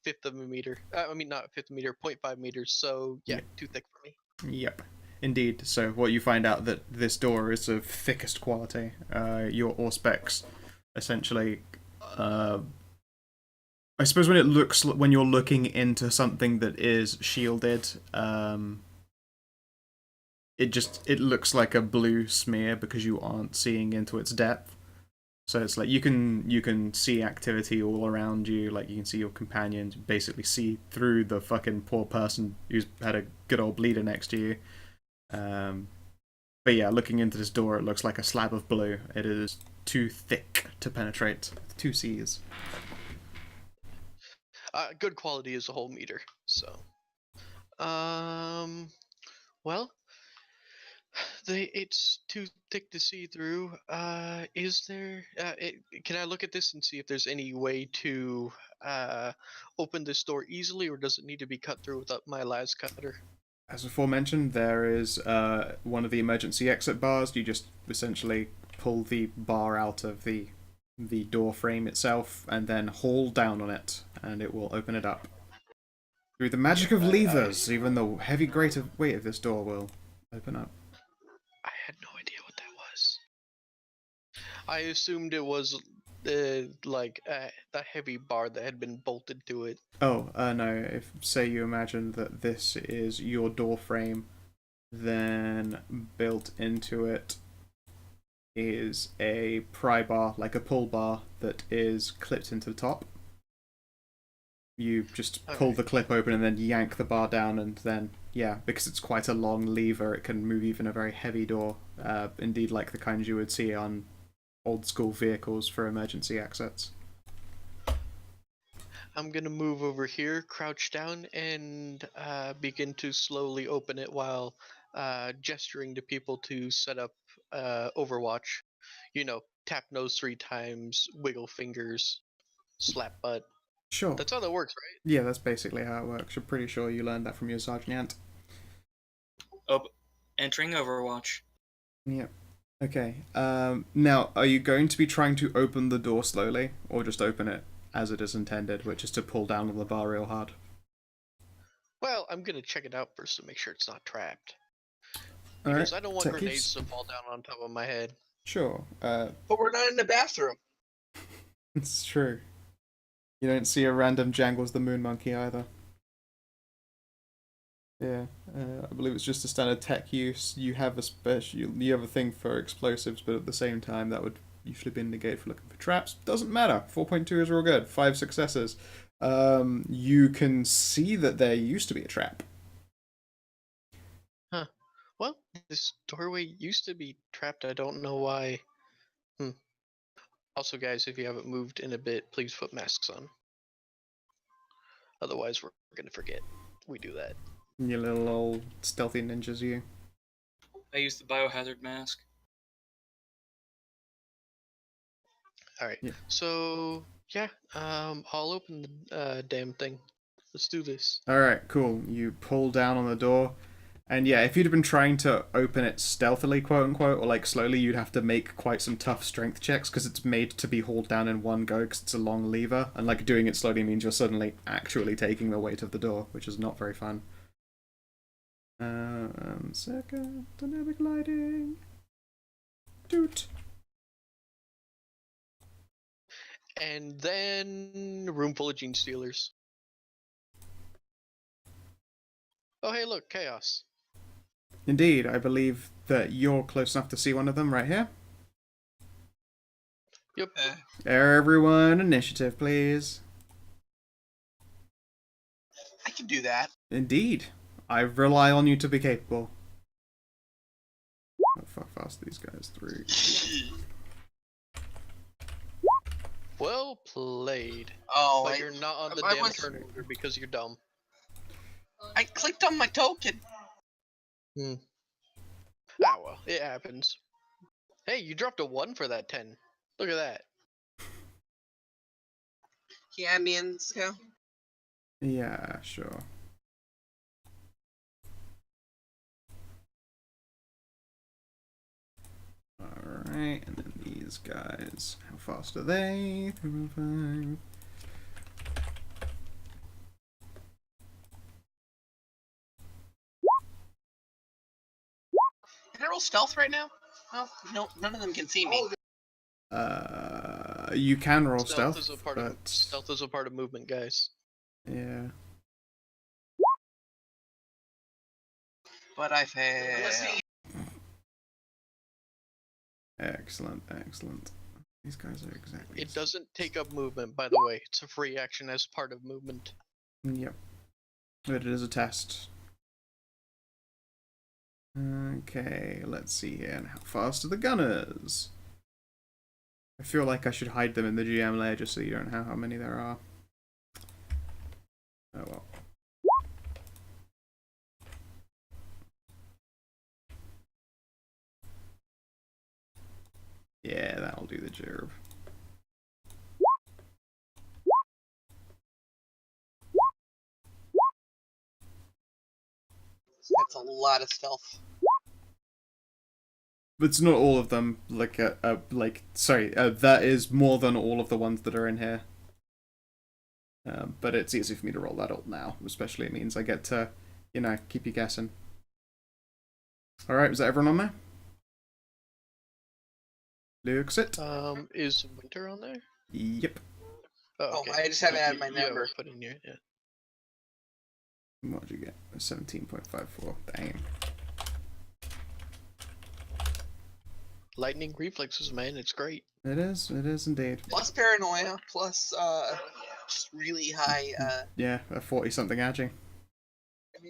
fifth of a meter. I mean, not fifth of a meter, 0.5 meters. So yeah, too thick for me. Yep. Indeed. So what you find out that this door is of thickest quality. Your Auspex, essentially, I suppose when you're looking into something that is shielded, it looks like a blue smear because you aren't seeing into its depth. So it's like you can see activity all around you, like you can see your companions, basically see through the fucking poor person who's had a good old bleeder next to you. But yeah, looking into this door, it looks like a slab of blue. It is too thick to penetrate. 2 C's. Good quality is a whole meter. So, well, it's too thick to see through. Is there? Can I look at this and see if there's any way to open this door easily, or does it need to be cut through with my las cutter? As aforementioned, there is one of the emergency exit bars. You just essentially pull the bar out of the door frame itself and then haul down on it, and it will open it up. Through the magic of levers, even the heavy weight of this door will open up. I had no idea what that was. I assumed it was like a heavy bar that had been bolted to it. Oh, no. If, say, you imagine that this is your door frame, then built into it is a pry bar, like a pull bar, that is clipped into the top. You just pull the clip open and then yank the bar down, and then, yeah, because it's quite a long lever, it can move even a very heavy door. Indeed, like the kinds you would see on old school vehicles for emergency exits. I'm gonna move over here, crouch down, and begin to slowly open it while gesturing to people to set up Overwatch. You know, tap nose 3 times, wiggle fingers, slap butt. Sure. That's how that works, right? Yeah, that's basically how it works. You're pretty sure you learned that from your Sergeant. Entering Overwatch. Yep. Okay. Now, are you going to be trying to open the door slowly, or just open it as it is intended, which is to pull down on the bar real hard? Well, I'm gonna check it out first to make sure it's not trapped. All Because right. I don't want grenades to fall down on top of my head. Sure. But we're not in the bathroom. It's true. You don't see a random Jangles the Moon Monkey either. Yeah, I believe it's just a standard tech use. You have a thing for explosives, but at the same time, that would usually be negated for looking for traps. Doesn't matter. 4.2 is real good. 5 successes. You can see that there used to be a trap. Huh. Well, this doorway used to be trapped. I don't know why. Also, guys, if you haven't moved in a bit, please put masks on. Otherwise, we're gonna forget. We do that. You little old stealthy ninjas, you. I use the biohazard mask. Alright, Yeah. so, yeah, I'll open the damn thing. Let's do this. Alright, cool. You pull down on the door, and yeah, if you'd have been trying to open it stealthily, quote-unquote, or like slowly, you'd have to make quite some tough strength checks, because it's made to be hauled down in one go, because it's a long lever, and like doing it slowly means you're suddenly actually taking the weight of the door, which is not very fun. Second, dynamic lighting. Doot. And then, a room full of gene stealers. Oh, hey, look, chaos. Indeed, I believe that you're close enough to see one of them right here. Yep. Everyone, initiative, please. I can do that. Indeed. I rely on you to be capable. Oh, fuck fast these guys through. Well played. Oh, But you're not on the I damn was- turn order because you're dumb. I clicked on my token. Ah well, it happens. Hey, you dropped a 1 for that 10. Look at that. Can you add me in, Scout? Yeah, sure. Alright, and then these guys. How fast are they? 315. Can I roll stealth right now? Oh, no, none of them can see me. You can roll stealth, Is a part but of stealth is a part of movement, guys. yeah. But I failed. Excellent, excellent. These guys are exactly. It doesn't take up movement, by the way. It's a free action as part of movement. Yep. But it is a test. Okay, let's see here. And how fast are the gunners? I feel like I should hide them in the GM layer just so you don't know how many there are. Oh well. Yeah, that'll do the job. That's a lot of stealth. But it's not all of them. That is more than all of the ones that are in here. But it's easy for me to roll that up now, especially it means I get to, you know, keep you guessing. Alright, was that everyone on there? Looks it. Is winter on there? Yep. Oh, okay. I just haven't added my Yeah, number. put in here, yeah. What did you get? 17.54. Dang. Lightning reflexes, man, it's great. It is indeed. Plus paranoia, plus just really high Yeah, a 40-something edging.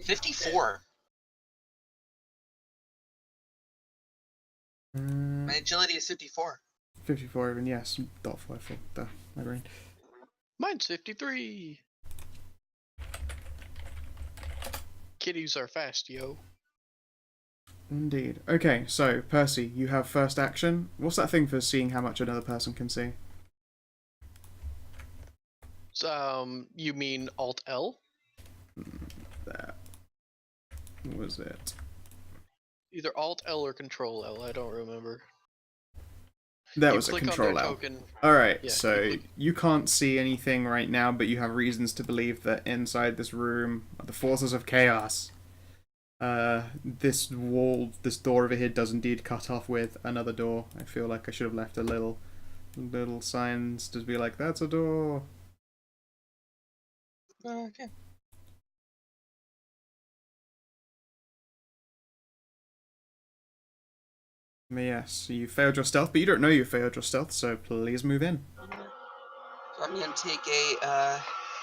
54. Uh, My agility is 54. 54 even, yes. .54, my brain. Mine's 53. Kitties are fast, yo. Indeed. Okay, so, Percy, you have first action. What's that thing for seeing how much another person can see? You mean Alt L? That was it. Either Alt L or Control L, I don't remember. That You was a click on control their L. token. Alright, Yeah, so you can't see anything right now, but you have reasons to believe that inside this room are the forces of chaos. This door over here does indeed cut off with another door. I feel like I should have left a little signs to be like, that's a door. Okay. Yes, you failed your stealth, but you don't know you failed your stealth, so please move in. So I'm gonna take a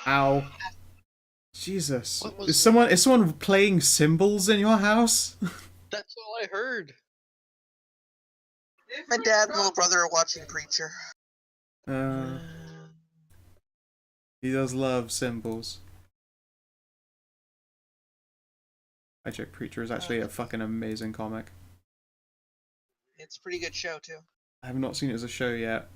Ow. Jesus. What was Is someone playing cymbals in your house? That's all I heard. my dad and little brother are watching Preacher. He does love cymbals. I check Preacher is actually a fucking amazing comic. It's a pretty good show too. I have not seen it as a show yet,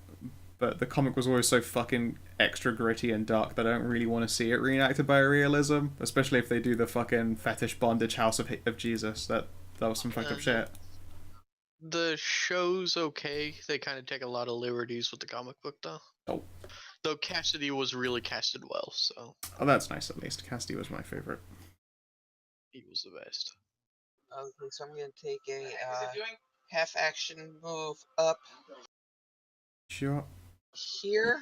but the comic was always so fucking extra gritty and dark that I don't really want to see it reenacted by realism, especially if they do the fucking fetish bondage house of Jesus. That was some fucked up shit. The show's okay. They kind of take a lot of liberties with the comic book, though. Oh. Though Cassidy was really casted well, so. Oh, that's nice at least. Cassidy was my favorite. He was the best. Okay, so I'm gonna take a half action move up Sure. here.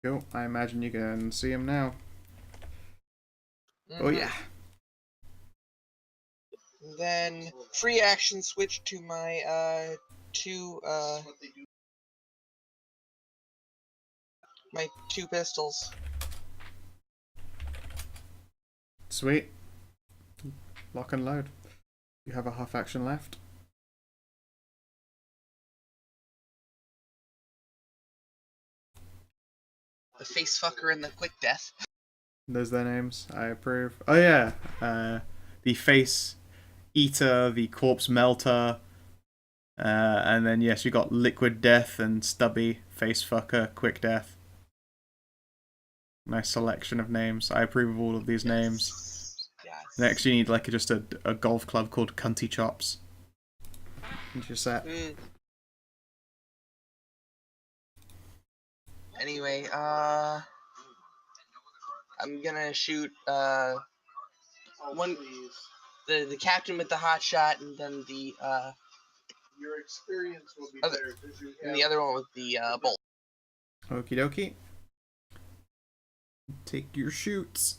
Cool. I imagine you can see him now. Oh yeah. Then free action switch to my my two pistols. Sweet. lock and load. You have a half action left. The face fucker and the quick death. There's their names. I approve. Oh yeah, the face eater, the corpse melter, and then yes, you got liquid death and stubby face fucker, quick death. Nice selection of names. I approve of all of these names. Yes. Next, you need like just a golf club called Cunty Chops. And you're set. Anyway, I'm gonna shoot one the captain with the hot shot, and then the Your experience will be other, better because you and have the other one with the bolt. Okie dokie. Take your shoots.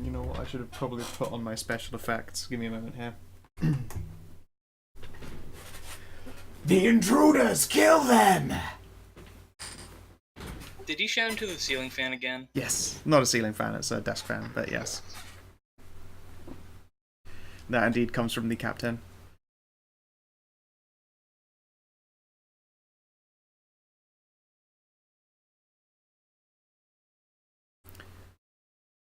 You know what? I should have probably put on my special effects. Give me a moment here. The intruders! Kill them! Did you shout into the ceiling fan again? Yes. Not a ceiling fan, it's a desk fan, but yes. That indeed comes from the captain.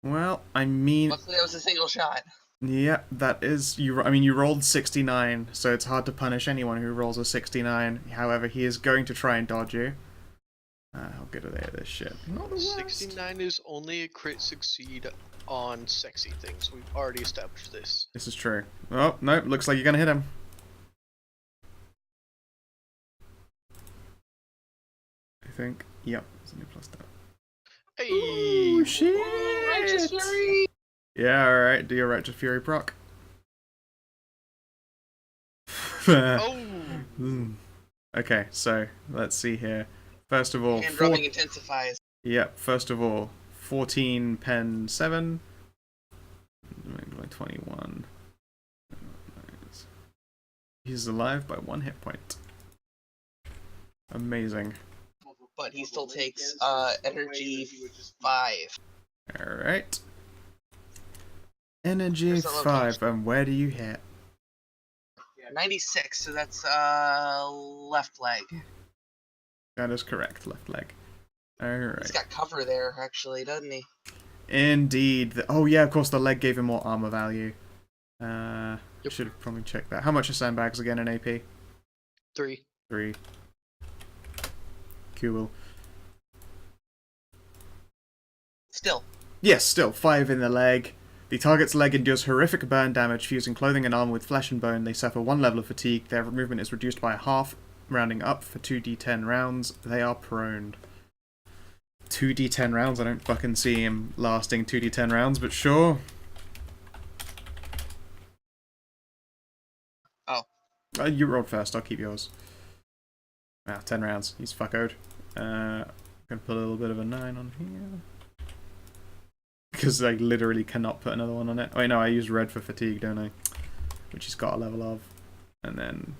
Well, I mean... Luckily, that was a single shot. Yeah, that is... I mean, you rolled 69, so it's hard to punish anyone who rolls a 69. However, he is going to try and dodge you. How good are they at this shit? Not the worst. 69 is only a crit succeed on sexy things. We've already established this. This is true. Oh, nope, looks like you're gonna hit him. I think. Yep, there's a new plus that. Hey! Oh, shit! Righteous Fury! Yeah, alright, do your Righteous Fury proc. Oh! Okay, so, let's see here. First of all, Hand rubbing intensifies. Yep, first of all, 14 pen 7. 21. He's alive by 1 hit point. Amazing. But he still takes energy 5. Alright. Energy Where's the 5, and where do you hit? 96, so that's left leg. That is correct, left leg. Alright. He's got cover there, actually, doesn't he? Indeed. Oh yeah, of course the leg gave him more armor value. Yep. Should have probably checked that. How much are sandbags again in AP? 3. 3. Cool. Still. Yes, still 5 in the leg. The target's leg endures horrific burn damage, fusing clothing and armor with flesh and bone. They suffer 1 level of fatigue. Their movement is reduced by half, rounding up for 2d10 rounds. They are prone. 2d10 rounds? I don't fucking see him lasting 2d10 rounds, but sure. Oh. You rolled first, I'll keep yours. 10 rounds. He's fuckoed. Gonna put a little bit of a 9 on here. Because I literally cannot put another one on it. Oh, wait, no, I use red for fatigue, don't I? Which he's got a level of. And then,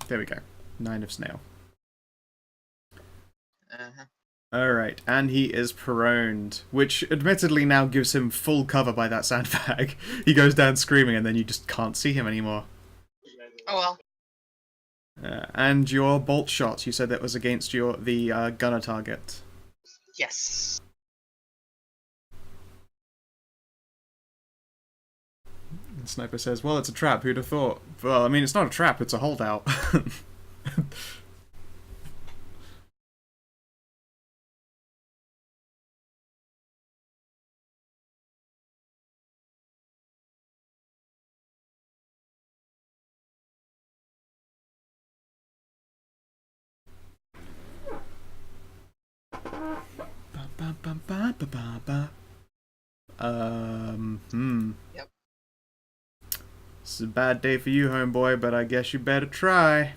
there we go. 9 of snail. Uh-huh. Alright, and he is proned, which admittedly now gives him full cover by that sandbag. He goes down screaming and then you just can't see him anymore. Oh well. And your bolt shot, you said that was against the gunner target. Yes. And Sniper says, well, it's a trap, who'd have thought? Well, I mean, it's not a trap, it's a holdout. Yep. It's a bad day for you, homeboy, but I guess you better try.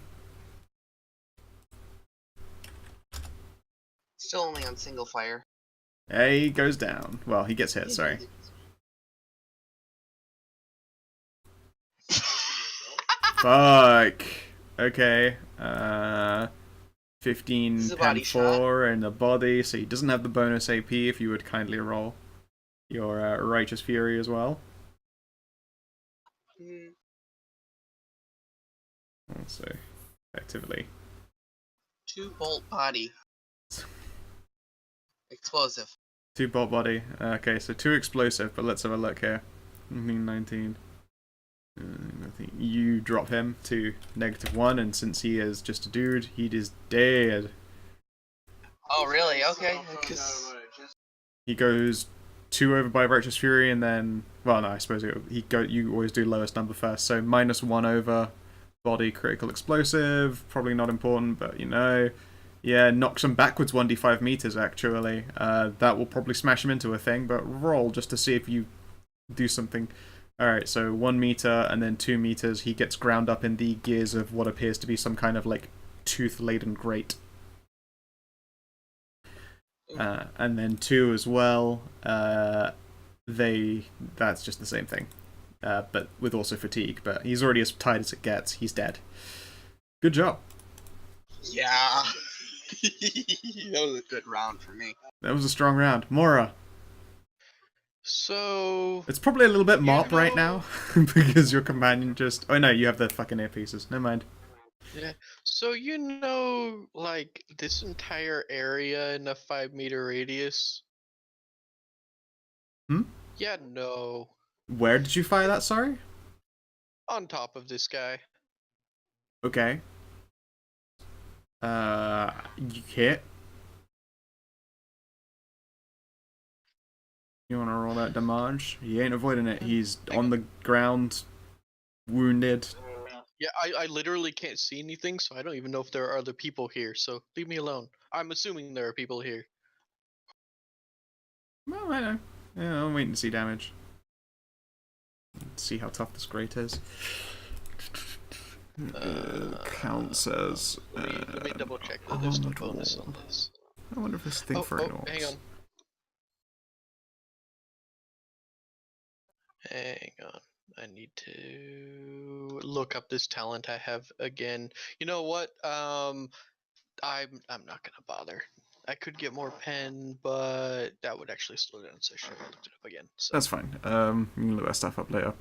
Still only on single fire. He goes down. Well, he gets hit, sorry. Fuck. Okay. 15, This is a 10, body shot. 4 in the body, so he doesn't have the bonus AP if you would kindly roll your Righteous Fury as well. Mm, So, effectively. 2 bolt body. Explosive. 2 bolt body. Okay, so 2 explosive, but let's have a look here. 19. You drop him to -1, and since he is just a dude, he is dead. Oh, really? Okay. 'Cause- He goes 2 over by Righteous Fury, and then, well, no, I suppose you always do lowest number first. So -1 over body critical explosive. Probably not important, but you know, yeah, knocks him backwards 1d5 meters. Actually, that will probably smash him into a thing. But roll just to see if you do something. Alright, so 1 meter and then 2 meters. He gets ground up in the gears of what appears to be some kind of, like, tooth-laden grate. And then 2 as well. That's just the same thing. But with also fatigue. But he's already as tired as it gets. He's dead. Good job. Yeah. That was a good round for me. That was a strong round. Mora. So It's probably a little bit mop right know- now. Because your companion just... Oh no, you have the fucking earpieces. Never mind. yeah. So you know, like this entire area in a 5-meter radius. Hmm? Yeah, no. Where did you fire that, sorry? On top of this guy. Okay. You hit. You wanna roll that damage? He ain't avoiding it. He's on the ground, wounded. Yeah, I literally can't see anything, so I don't even know if there are other people here. So leave me alone. I'm assuming there are people here. Well, I know. Yeah, I'm waiting to see damage. Let's see how tough this grate is. Counts as... Let me double check that there's no bonus on this. I wonder if this thing for an orc. Hang on. Hang on. I need to look up this talent I have again. You know what? I'm not gonna bother. I could get more pen, but that would actually slow down the session if I looked it up again. So. That's fine. You can look that stuff up later.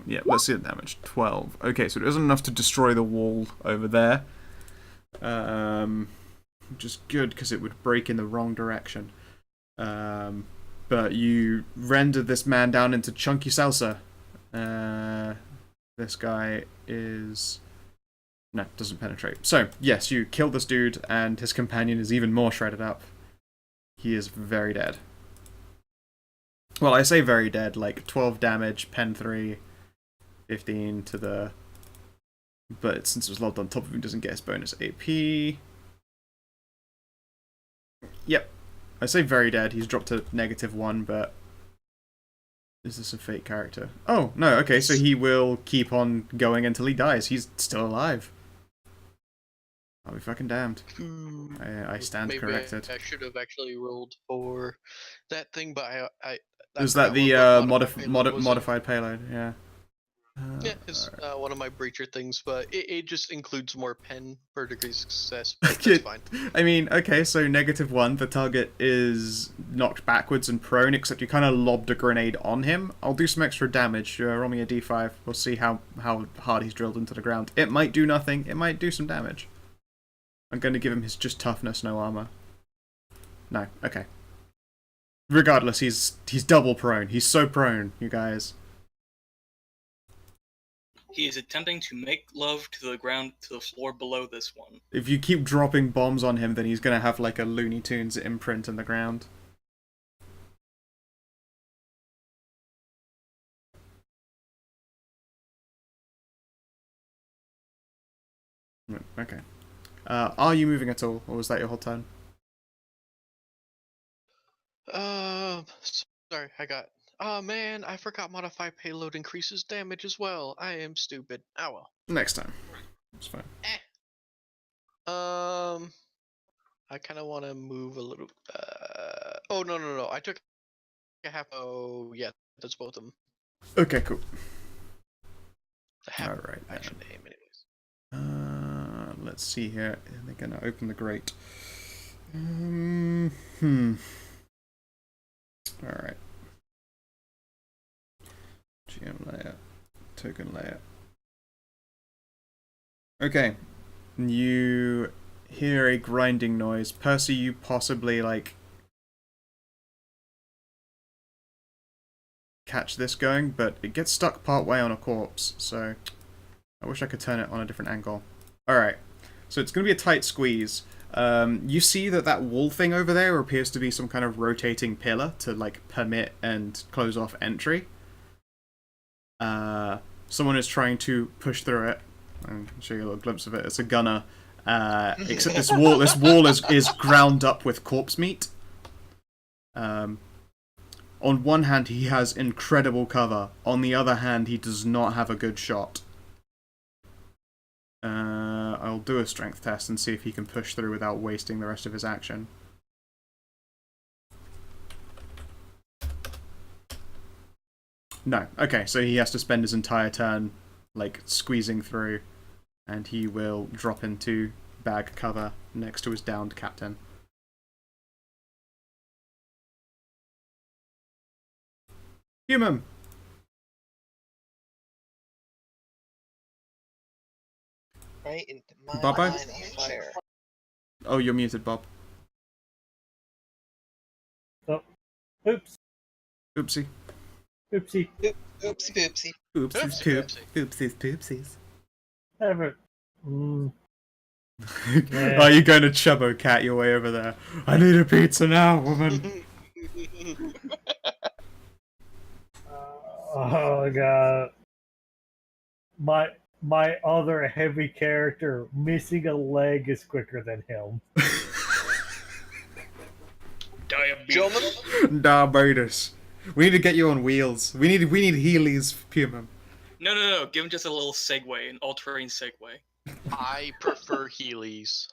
Yeah, let's see the damage. 12. Okay, so it isn't enough to destroy the wall over there. Which is good, because it would break in the wrong direction. But you render this man down into chunky salsa. This guy is... No, doesn't penetrate. So, yes, you kill this dude, and his companion is even more shredded up. He is very dead. Well, I say very dead, like 12 damage, pen 3, 15 to the... But since it was lobbed on top of him, he doesn't get his bonus AP. Yep. I say very dead, he's dropped to -1, but... Is this a fake character? Oh, no, okay, so he will keep on going until he dies. He's still alive. I'll be fucking damned. I stand Maybe corrected. I should have actually rolled for that thing, but I Is that the modified payload? Yeah. Yeah, it's one of my breacher things, but it just includes more pen per degree of success. But that's fine. I mean, okay, so -1, the target is knocked backwards and prone, except you kind of lobbed a grenade on him. I'll do some extra damage. Roll me a d5. We'll see how hard he's drilled into the ground. It might do nothing. It might do some damage. I'm going to give him his just toughness, no armor. No, okay. Regardless, he's double prone. He's so prone, you guys. He is attempting to make love to the ground, to the floor below this one. If you keep dropping bombs on him, then he's going to have like a Looney Tunes imprint in the ground. Okay. Are you moving at all, or was that your whole turn? Sorry, I got. Oh man, I forgot modify payload increases damage as well. I am stupid. Oh well. Next time. It's fine. I kind of want to move a little. Oh no! I took a half. Oh yeah, that's both of them. Okay, cool. A half Alright, action aim, anyways. Let's see here. They're gonna open the grate. Alright. GM layer. Token layer. Okay. You hear a grinding noise. Percy, you possibly, like, catch this going, but it gets stuck partway on a corpse, so I wish I could turn it on a different angle. Alright, so it's going to be a tight squeeze. You see that wall thing over there appears to be some kind of rotating pillar to, like, permit and close off entry. Someone is trying to push through it. I'll show you a little glimpse of it. It's a gunner. Except this wall is ground up with corpse meat. On one hand, he has incredible cover. On the other hand, he does not have a good shot. I'll do a strength test and see if he can push through without wasting the rest of his action. No. Okay, so he has to spend his entire turn, like, squeezing through, and he will drop into bag cover next to his downed captain. Human! Right into my Bye-bye. line of fire. Oh, you're muted, Bob. Oh, oops, Oopsie. oopsie. Oopsie poopsie. Oopsies, poop. Oopsies, poopsies. Ever. Yeah. Are you going to Chubbo Cat your way over there? I need a pizza now, woman. Oh god. My other heavy character missing a leg is quicker than him. Diabetes. Gentlemen, Diabetes. We need to get you on wheels. We need Heelys, Puma. No. Give him just a little segue, an all-terrain segue. I prefer Heelys.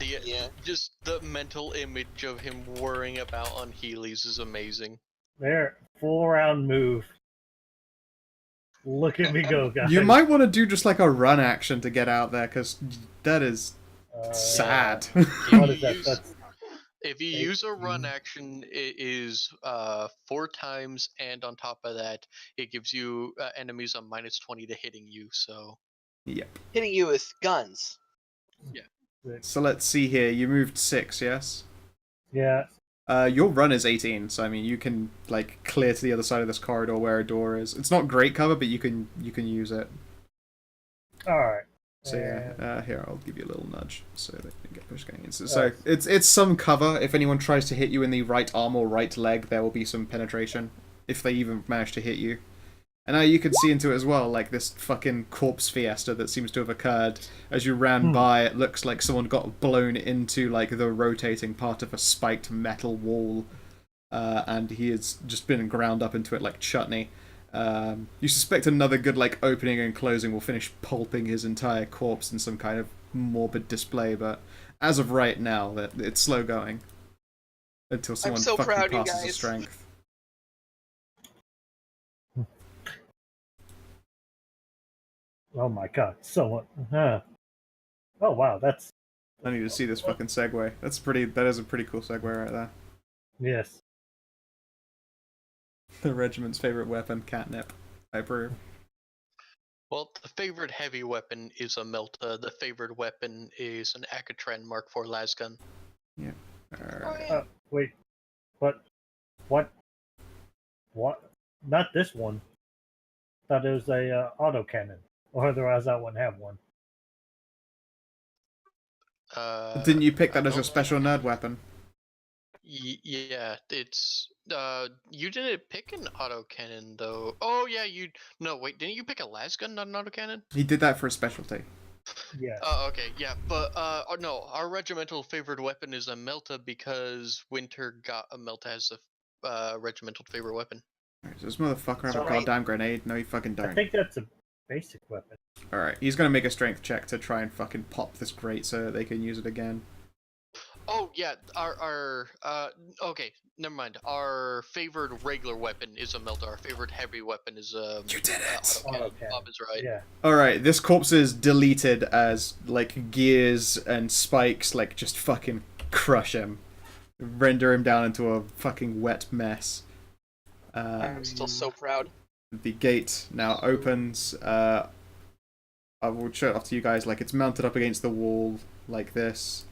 Yeah. Just the mental image of him worrying about on Heelys is amazing. There, full round move. Look at me go, guys. You might want to do just like a run action to get out there, because that is sad. What is that? That's If you use a run action, it is 4 times, and on top of that, it gives you enemies on -20 to hitting you. So Yep. hitting you with guns. So let's see here. You moved 6, yes? yeah. Your run is 18, so I mean you can like clear to the other side of this corridor where a door is. It's not great cover, but you can use it. All right. So yeah, here I'll give you a little nudge so that you can get push going in. So it's some cover. If anyone tries to hit you in the right arm or right leg, there will be some penetration if they even manage to hit you. And now you can see into it as well, like this fucking corpse fiesta that seems to have occurred. As you ran by, it looks like someone got blown into like the rotating part of a spiked metal wall, and he has just been ground up into it like chutney. You suspect another good like opening and closing will finish pulping his entire corpse in some kind of morbid display, but as of right now, that it's slow going until someone so fucking proud, you passes a guys. strength. Oh my god, someone. Oh wow, that's I need to see this fucking segue. That is a pretty cool segue right there. yes. The regiment's favorite weapon, catnip. I approve. well, the favorite heavy weapon is a Melta. The favorite weapon is an Akatran Mark IV lasgun. Yeah. Alright. yeah. Wait, what? Not this one. Thought it was a autocannon, or otherwise that wouldn't have one. Didn't you pick I that as your don't- special nerd weapon? Yeah, it's you didn't pick an autocannon though. Oh yeah, no wait, didn't you pick a lasgun, not an autocannon? He did that for a specialty. Yeah. Oh okay, yeah, but no, our regimental favorite weapon is a Melta because Winter got a Melta as a regimental favorite weapon. Alright, so this motherfucker have a Alright. goddamn grenade? No, he fucking I don't. think that's a basic weapon. Alright, he's gonna make a strength check to try and fucking pop this grate so that they can use it again. Oh yeah, our okay, never mind. Our favored regular weapon is a melter. Our favorite heavy weapon is You did it! Autocannon. Bob is right. Yeah. Alright, this corpse is deleted as, like, gears and spikes, like, just fucking crush him. Render him down into a fucking wet mess. I'm still so proud. The gate now opens. I will show it off to you guys. Like, it's mounted up against the wall, like this.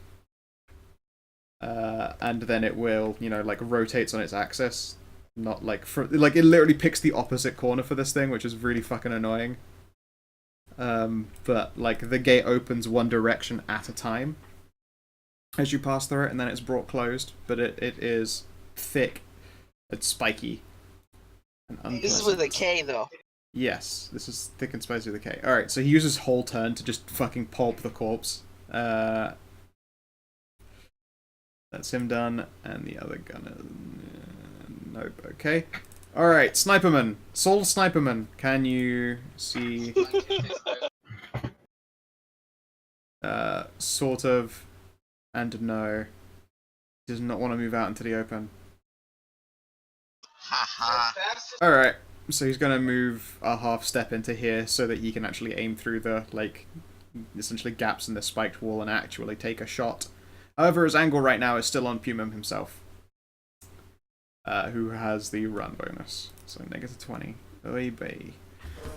And then it will, you know, like, rotates on its axis. Not like, like, it literally picks the opposite corner for this thing, which is really fucking annoying. But, like, the gate opens one direction at a time as you pass through it, and then it's brought closed. But it is thick and spiky. And This is with a K, though. Yes, this is thick and spicy with a K. Alright, so he uses whole turn to just fucking pulp the corpse. That's him done, and the other gunner... Nope, okay. Alright, Sniperman. Soul Sniperman, can you see... sort of, and no. He does not want to move out into the open. Haha. Alright, so he's gonna move a half step into here so that he can actually aim through the, like, essentially gaps in the spiked wall and actually take a shot. However, his angle right now is still on Pumum himself, who has the run bonus. So -20. Oy vey.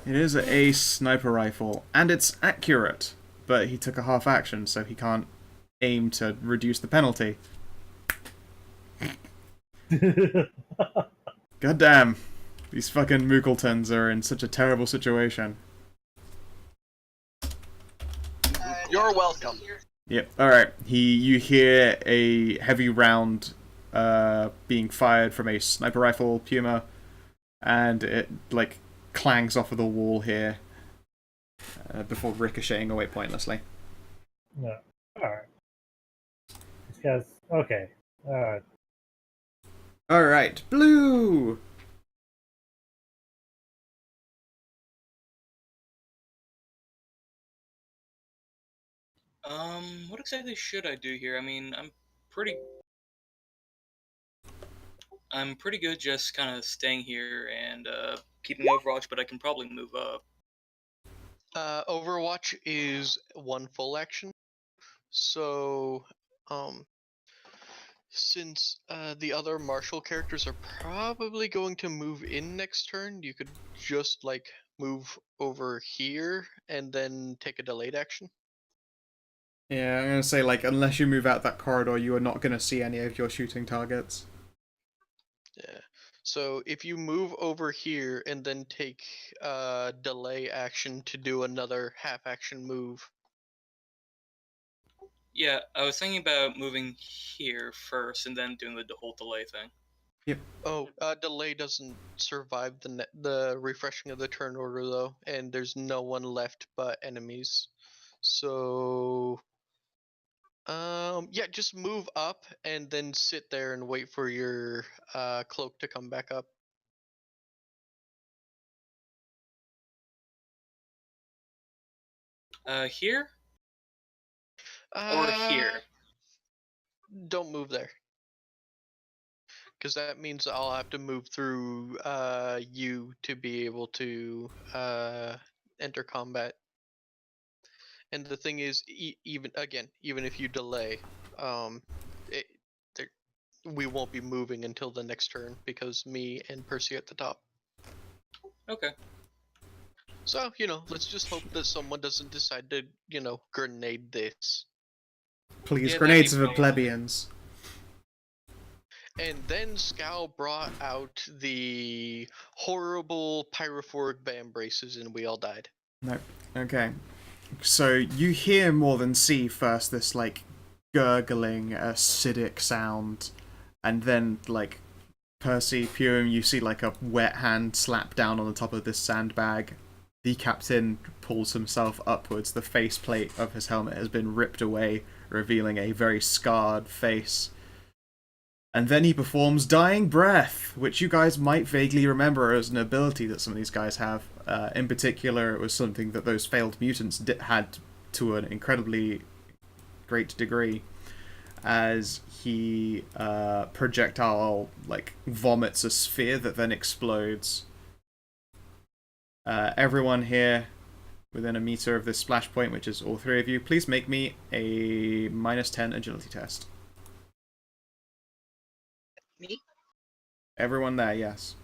It is a sniper rifle, and it's accurate, but he took a half action, so he can't aim to reduce the penalty. God damn. These fucking Mookletons are in such a terrible situation. You're welcome. Yep, alright. You hear a heavy round being fired from a sniper rifle Puma, and it, like, clangs off of the wall here before ricocheting away pointlessly. No. Alright. These guys. Okay. Alright. Alright, Blue! What exactly should I do here? I mean, I'm pretty good just kind of staying here and keeping Overwatch, but I can probably move up. Overwatch is one full action, so since the other martial characters are probably going to move in next turn, you could just like move over here and then take a delayed action. Yeah, I'm gonna say, like, unless you move out that corridor, you are not gonna see any of your shooting targets. Yeah. So if you move over here and then take delay action to do another half action move. Yeah, I was thinking about moving here first and then doing the whole delay thing. Yep. Oh, delay doesn't survive the refreshing of the turn order though, and there's no one left but enemies. So yeah, just move up and then sit there and wait for your cloak to come back up. Here? Or here? Don't move there. Because that means I'll have to move through you to be able to enter combat. And the thing is, even if you delay, we won't be moving until the next turn because me and Percy at the top. Okay. So, let's just hope that someone doesn't decide to, grenade this. Please, Yeah, grenades that'd for be plebeians. And then Scow brought out the horrible pyrophoric bam braces and we all died. Nope. Okay. So you hear more than see first this, like, gurgling, acidic sound, and then, like, Percy, Purim, you see, like, a wet hand slap down on the top of this sandbag. The captain pulls himself upwards. The faceplate of his helmet has been ripped away, revealing a very scarred face. And then he performs Dying Breath, which you guys might vaguely remember as an ability that some of these guys have. In particular, it was something that those failed mutants had to an incredibly great degree. as he projectile like vomits a sphere that then explodes. Everyone here within a meter of this splash point, which is all three of you, please make me a -10 agility test. Me? Everyone there, yes.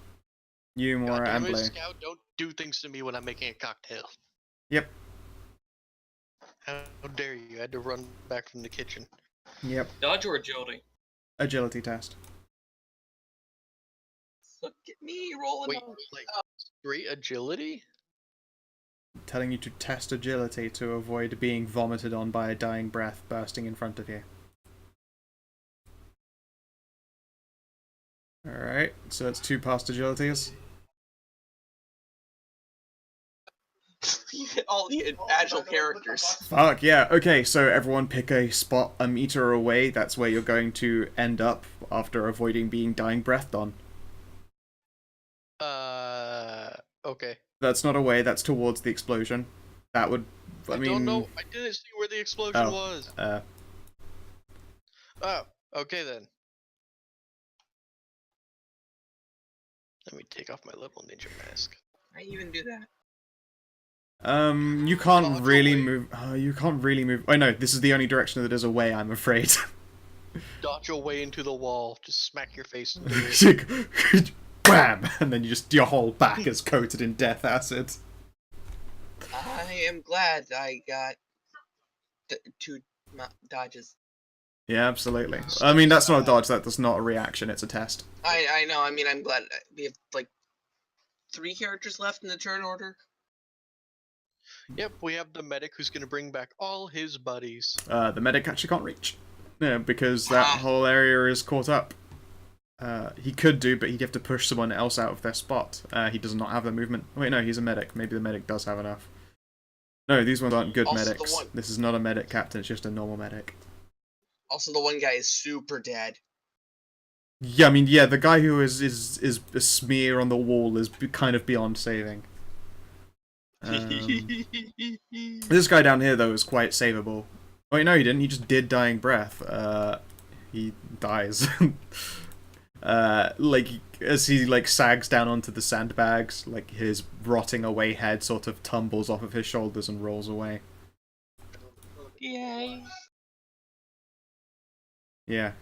You, Mwawr, and Goddammit, Blue. Scout, don't do things to me when I'm making a cocktail. Yep. How dare you? I had to run back from the kitchen. Yep. Dodge or agility? Agility test. Look at me rolling. Wait, like, straight agility? Telling you to test agility to avoid being vomited on by a dying breath bursting in front of you. Alright, so it's 2 past agilities. You hit all the agile characters. Fuck, yeah. Okay, so everyone pick a spot a meter away. That's where you're going to end up after avoiding being dying breathed on. Okay. That's not away, that's towards the explosion. That would... I mean... don't know. I didn't see where the explosion Oh, was. Oh, okay then. Let me take off my little ninja mask. I even do that. You can't Dodge really away. move... you can't really move... Oh no, this is the only direction that is away, I'm afraid. Dodge your way into the wall. Just smack your face into it. Bam! And then your whole back is coated in death acid. I am glad I got 2 dodges. Yeah, absolutely. I mean, that's not a dodge, that's not a reaction, it's a test. I know. I mean, I'm glad we have like 3 characters left in the turn order. Yep, we have the medic who's gonna bring back all his buddies. The medic actually can't reach. Yeah, because that whole area is caught up. He could do, but he'd have to push someone else out of their spot. He does not have the movement. Wait, no, he's a medic. Maybe the medic does have enough. No, these ones aren't good Also, medics. This is not a medic captain, it's just a normal medic. Also, the one guy is super dead. Yeah, I mean, yeah, the guy who is a smear on the wall is kind of beyond saving. This guy down here, though, is quite savable. Wait, no, he didn't. He just did dying breath. He dies. Like, as he, like, sags down onto the sandbags, like, his rotting away head sort of tumbles off of his shoulders and rolls away. Yay. Yeah.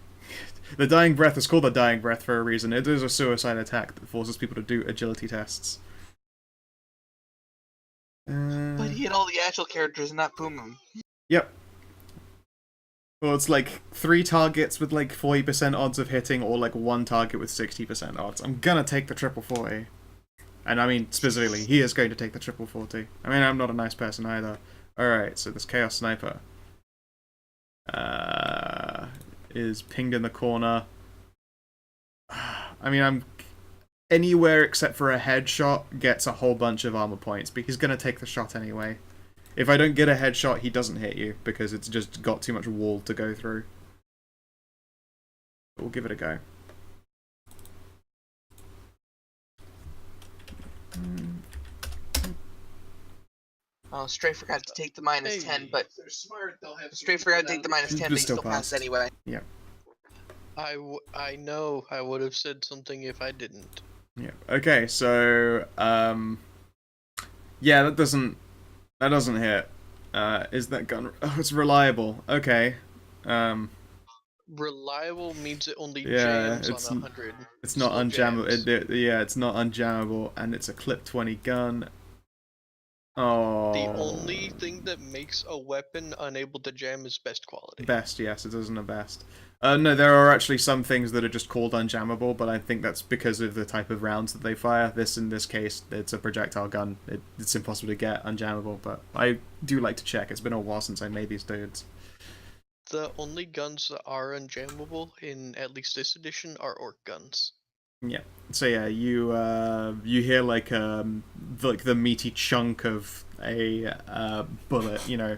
The dying breath is called the dying breath for a reason. It is a suicide attack that forces people to do agility tests. But he hit all the agile characters, not Boomum. Yep. Well, it's like 3 targets with like 40% odds of hitting, or like 1 target with 60% odds. I'm gonna take the triple 40. And I mean, specifically, he is going to take the triple 40. I mean, I'm not a nice person either. Alright, so this Chaos Sniper is pinged in the corner. I mean, I'm anywhere except for a headshot gets a whole bunch of armor points, but he's gonna take the shot anyway. If I don't get a headshot, he doesn't hit you, because it's just got too much wall to go through. But we'll give it a go. Oh, Stray forgot to take the -10, but If they're smart, they'll have. Stray forgot to take the -10, but he Still still passed passed. anyway. I know. I would have said something if I didn't. Yeah. Okay, so yeah, that doesn't hit. Is that gun? Oh, it's reliable. Okay. Reliable means it only Yeah, jams it's on 100. It's not Still unjammable. jams. Yeah, it's not unjammable, and it's a clip 20 gun. Oh. The only thing that makes a weapon unable to jam is best quality. Best, yes, it isn't a best. No, there are actually some things that are just called unjammable, but I think that's because of the type of rounds that they fire. In this case, it's a projectile gun. It's impossible to get unjammable, but I do like to check. It's been a while since I made these dudes. The only guns that are unjammable in at least this edition are orc guns. Yeah. So yeah, you hear like the meaty chunk of a bullet, you know,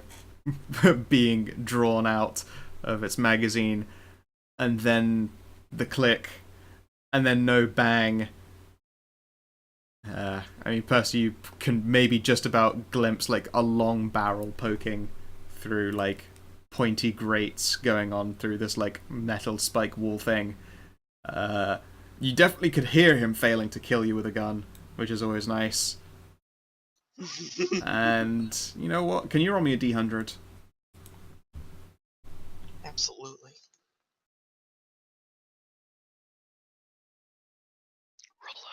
being drawn out of its magazine, and then the click, and then no bang. I mean, Percy, you can maybe just about glimpse like a long barrel poking through like pointy grates going on through this like metal spike wall thing. You definitely could hear him failing to kill you with a gun, which is always nice. And you know what? Can you roll me a D100? Absolutely. Roll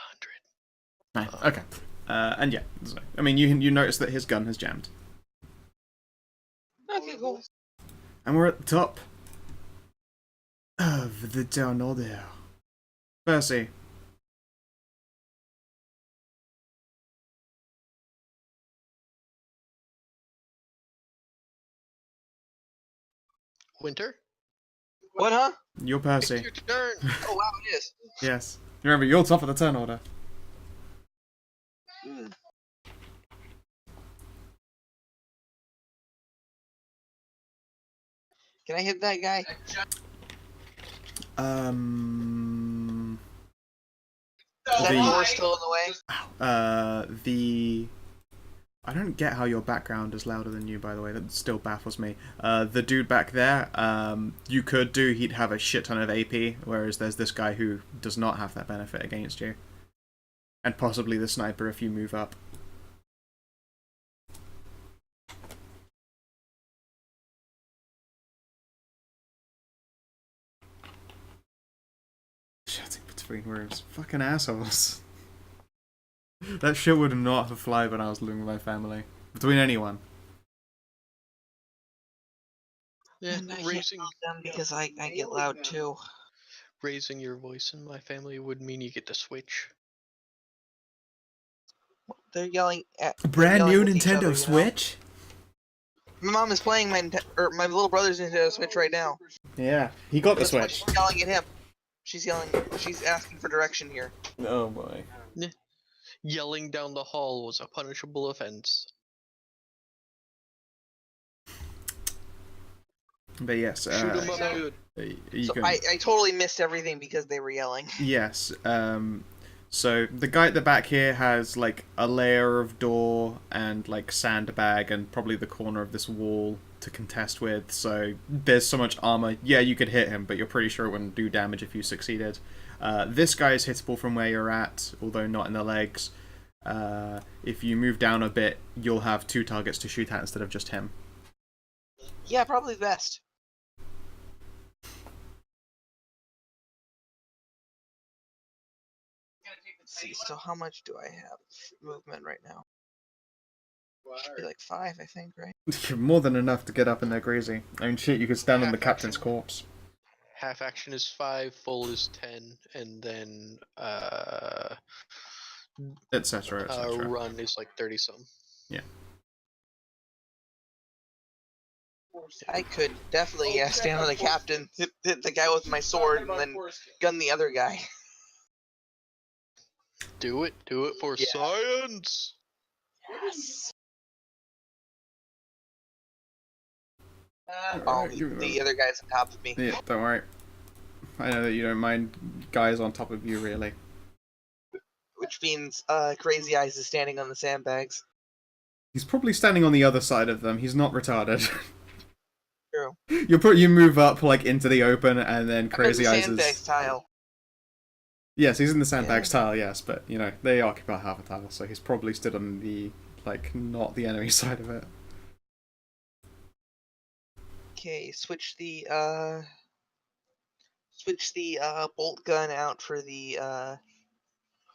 100. Okay. And yeah, so, I mean, you notice that his gun has jammed. Okay, cool. And we're at the top of the tunnel there. Percy. Winter? What, huh? You're It's Percy. your turn. Oh, wow, it is. Yes. Remember, you're top of the turn order. Mm. Can I hit that guy? Is that door still in the way? I don't get how your background is louder than you, by the way. That still baffles me. The dude back there, you could do, he'd have a shit ton of AP, whereas there's this guy who does not have that benefit against you. And possibly the sniper if you move up. Shutting between rooms. Fucking assholes. That shit would not have fly when I was living with my family. Between anyone. Yeah, And I can't calm them because I get loud too. raising your voice in my family would mean you get to switch. They're yelling at Brand new with each Nintendo other, you know? Switch? My mom is playing my little brother's Nintendo Switch right now. Yeah, he got the That's why Switch. she's yelling at him. She's asking for direction here. Oh boy. Yelling down the hall was a punishable offense. But yes, Shoot 'em up good. So I totally missed everything because they were yelling. Yes, so the guy at the back here has like a layer of door and like sandbag and probably the corner of this wall to contest with, so there's so much armor. Yeah, you could hit him, but you're pretty sure it wouldn't do damage if you succeeded. This guy is hittable from where you're at, although not in the legs. If you move down a bit, you'll have 2 targets to shoot at instead of just him. Yeah, probably best. Let's see, so how much do I have movement right now? Should be like 5, I think, right? More than enough to get up in there crazy. I mean, shit, you could stand on the captain's corpse. Half action is 5, full is 10, and then Etc. etc. run is like 30 some. Yeah. I could definitely stand on the captain, hit the guy with my sword, and then gun the other guy. Do it for Yeah. science. Yes. Alright, give me The that. other guy's on top of me. Yeah, don't worry. I know that you don't mind guys on top of you, really. Which means Crazy Eyes is standing on the sandbags. He's probably standing on the other side of them. He's not retarded. True. You move up like into the open, and then Crazy I'm in Eyes the sandbags is. tile. Yes, he's in the sandbags tile. Yes, but you know they occupy half a tile, so he's probably stood on the like not the enemy side of it. Okay, switch the bolt gun out for the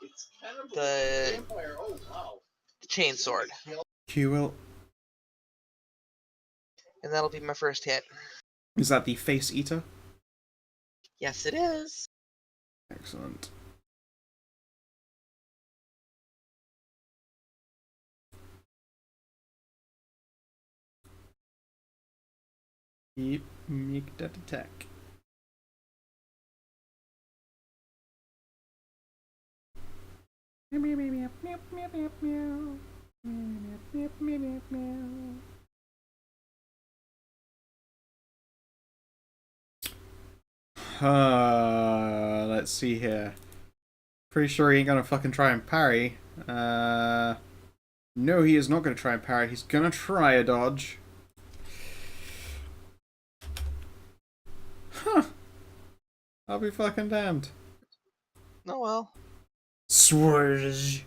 It's kind of The- a vampire. Oh wow. chainsword, Q will. and that'll be my first hit. Is that the face eater? Yes, it is. Excellent. Yep, make that attack. Let's see here. Pretty sure he ain't gonna fucking try and parry. No, he is not gonna try and parry. He's gonna try a dodge. I'll be fucking damned. Oh well. Swirge.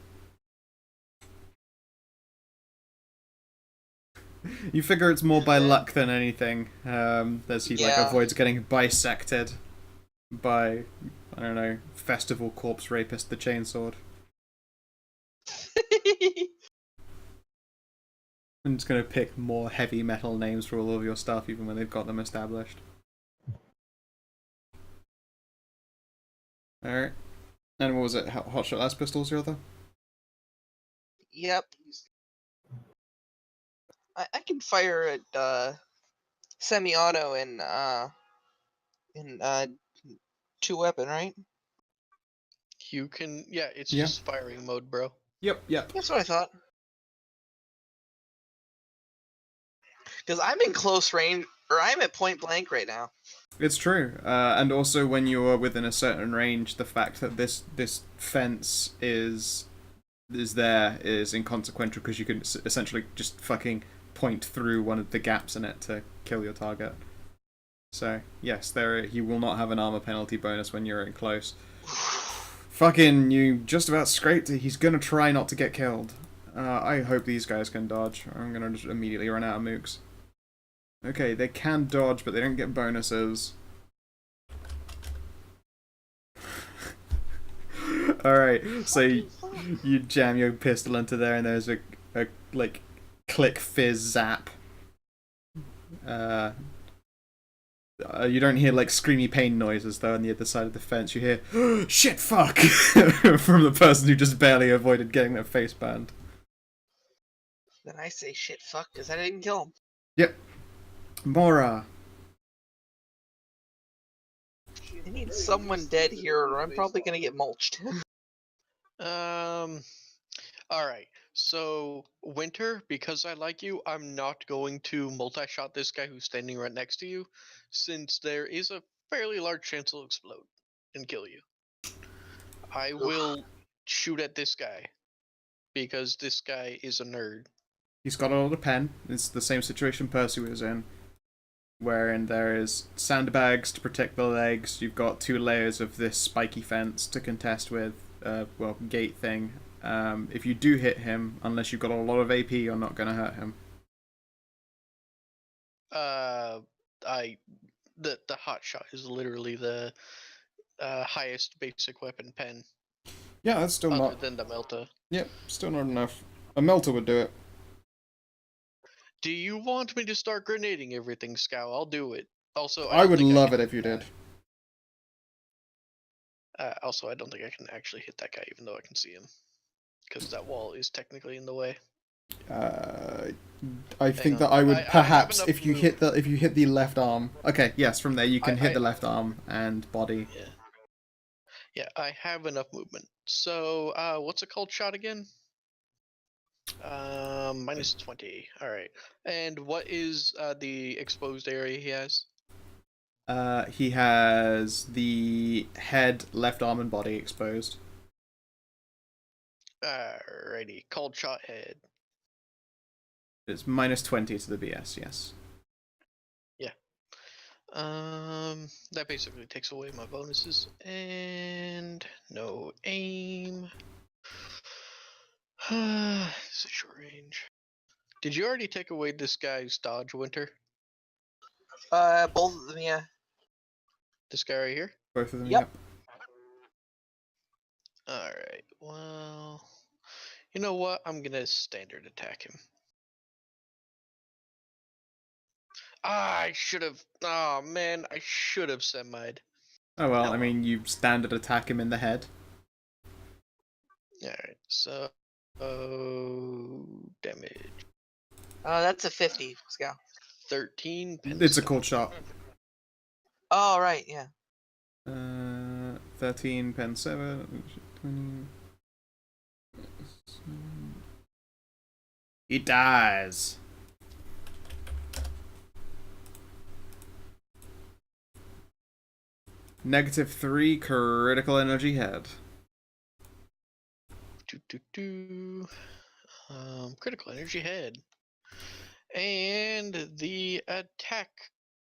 You figure it's more by luck than anything, as he like Yeah. avoids getting bisected by, I don't know, festival corpse rapist the chainsword. I'm just gonna pick more heavy metal names for all of your stuff, even when they've got them established. Alright. And what was it? Hotshot Last Pistols, your other? Yep. I can fire at semi-auto in 2-weapon, right? You can, yeah, it's Yeah. just firing mode, bro. Yep. That's what I thought. Because I'm in close range, or I'm at point blank right now. It's true. And also when you are within a certain range, the fact that this fence is there is inconsequential because you can essentially just fucking point through one of the gaps in it to kill your target. So, yes, he will not have an armor penalty bonus when you're in close. Fucking, you just about scraped it. He's gonna try not to get killed. I hope these guys can dodge. I'm gonna just immediately run out of mooks. Okay, they can dodge, but they don't get bonuses. Alright, so you jam your pistol into there and there's a like, click fizz zap. You don't hear like screamy pain noises though on the other side of the fence. You hear shit fuck from the person who just barely avoided getting their face burned. Then I say shit fuck because I didn't kill him. Yep. Mora. I need someone dead here or I'm probably gonna get mulched. Alright. So, Winter, because I like you, I'm not going to multi-shot this guy who's standing right next to you, since there is a fairly large chance he'll explode and kill you. I will shoot at this guy, because this guy is a nerd. He's got a lot of pen. It's the same situation Percy was in, wherein there is sandbags to protect the legs. You've got 2 layers of this spiky fence to contest with, gate thing. If you do hit him, unless you've got a lot of AP, you're not gonna hurt him. The hot shot is literally the highest basic weapon pen, Yeah, that's still other not. than the Melta. Yep, still not enough. A melter would do it. Do you want me to start grenading everything, Scow? I'll do it. Also, I would love it if you did. Also, I don't think I can actually hit that guy, even though I can see him, because that wall is technically in the way. I think that I would perhaps if you hit the left arm. Okay, yes, from there you can hit the left arm and body. Yeah, I have enough movement. So, what's a cold shot again? Minus 20. All right. And what is the exposed area he has? He has the head, left arm, and body exposed. Alrighty, cold shot head. It's minus 20 to the BS, yes. Yeah. That basically takes away my bonuses. And no aim. It's a short range. Did you already take away this guy's dodge, Winter? Both of them, yeah. This guy right here? Both of them, Yep. Alright, well... You know what? I'm gonna standard attack him. I should have... Oh, man, I should have semi'd. Oh well, I mean, you standard attack him in the head. Alright, so... damage. That's a 50, Scout. 13 pen It's a cold shot. Oh, right, yeah. 13 pen 7, 20. He dies. -3 critical energy head. Critical energy head. And the attack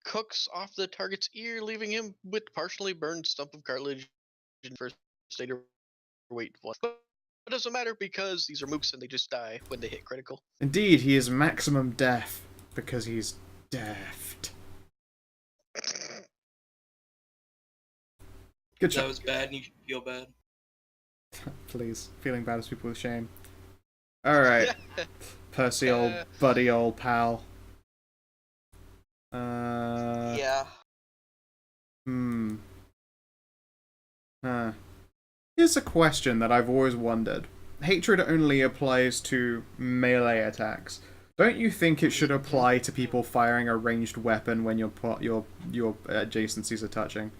cooks off the target's ear, leaving him with partially burned stump of cartilage in first state or wait one. But it doesn't matter because these are mooks and they just die when they hit critical. Indeed, he is maximum death because he's deft. Good That job. was bad and you should feel bad. Please, feeling bad as people with shame. Alright, Percy, old buddy, old pal. Yeah. Here's a question that I've always wondered. Hatred only applies to melee attacks. Don't you think it should apply to people firing a ranged weapon when your adjacencies are touching?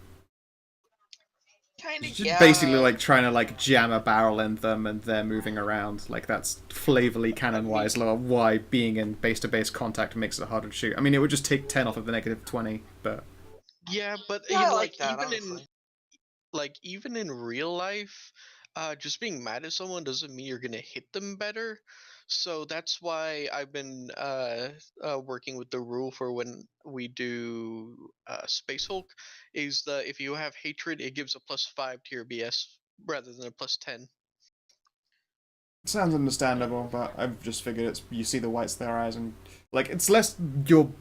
Kind of, Just yeah. basically like trying to like jam a barrel in them and they're moving around. Like that's flavorly canon-wise why being in base-to-base contact makes it harder to shoot. I mean, it would just take 10 off of the negative 20, but... Yeah, but Yeah, you I know, like that, honestly. even in real life, just being mad at someone doesn't mean you're gonna hit them better. So that's why I've been working with the rule for when we do Space Hulk, is that if you have hatred, it gives a +5 to your BS rather than a +10. Sounds understandable, but I've just figured it's you see the whites of their eyes and like it's less you're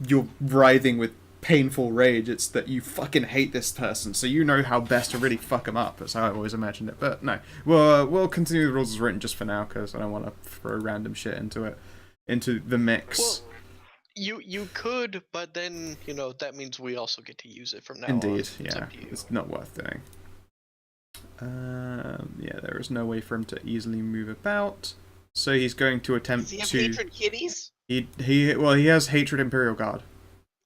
writhing with painful rage. It's that you fucking hate this person, so you know how best to really fuck them up. That's how I've always imagined it. But no, we'll continue the rules as written just for now because I don't want to throw random shit into the mix. Well, you could, but then you know that means we also get to use it from now on. Indeed, It's yeah, up to you. it's not worth doing. Yeah, there is no way for him to easily move about, so he's going to attempt Does he have to. hatred kitties? He has hatred Imperial Guard.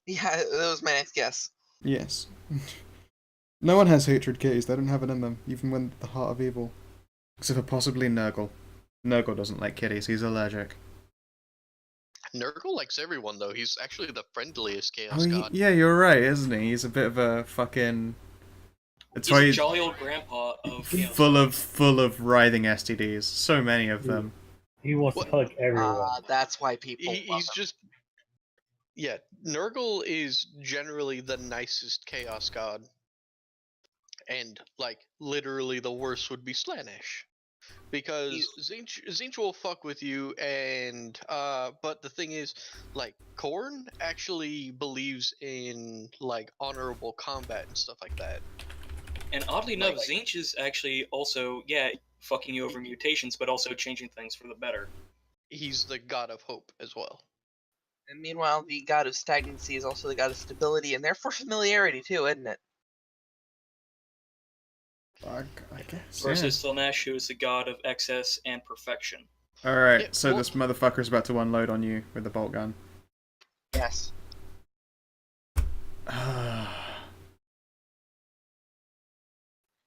Yeah, that was my next guess. Yes. No one has hatred kitties. They don't have it in them, even when the heart of evil, except for possibly Nurgle. Nurgle doesn't like kitties. He's allergic. Nurgle likes everyone though. He's actually the friendliest chaos Oh, god. yeah, you're right, isn't he? He's a bit of a fucking. That's He's why a he's jolly old grandpa of Chaos. full of writhing STDs. So many of them. He wants to hug everyone. That's why people love He's him. just yeah. Nurgle is generally the nicest chaos god, and like literally the worst would be Slanesh, because Zinch will fuck with you, and but the thing is, like Korn actually believes in like honorable combat and stuff like that. And oddly enough, Like- Zinch is actually also, fucking you over mutations, but also changing things for the better. He's the god of hope as well. And meanwhile, the god of stagnancy is also the god of stability, and therefore familiarity too, isn't it? I guess. Versus Slanesh, who is the god of excess and perfection. Alright, Yeah, so well- this motherfucker's about to unload on you with the bolt gun. Yes.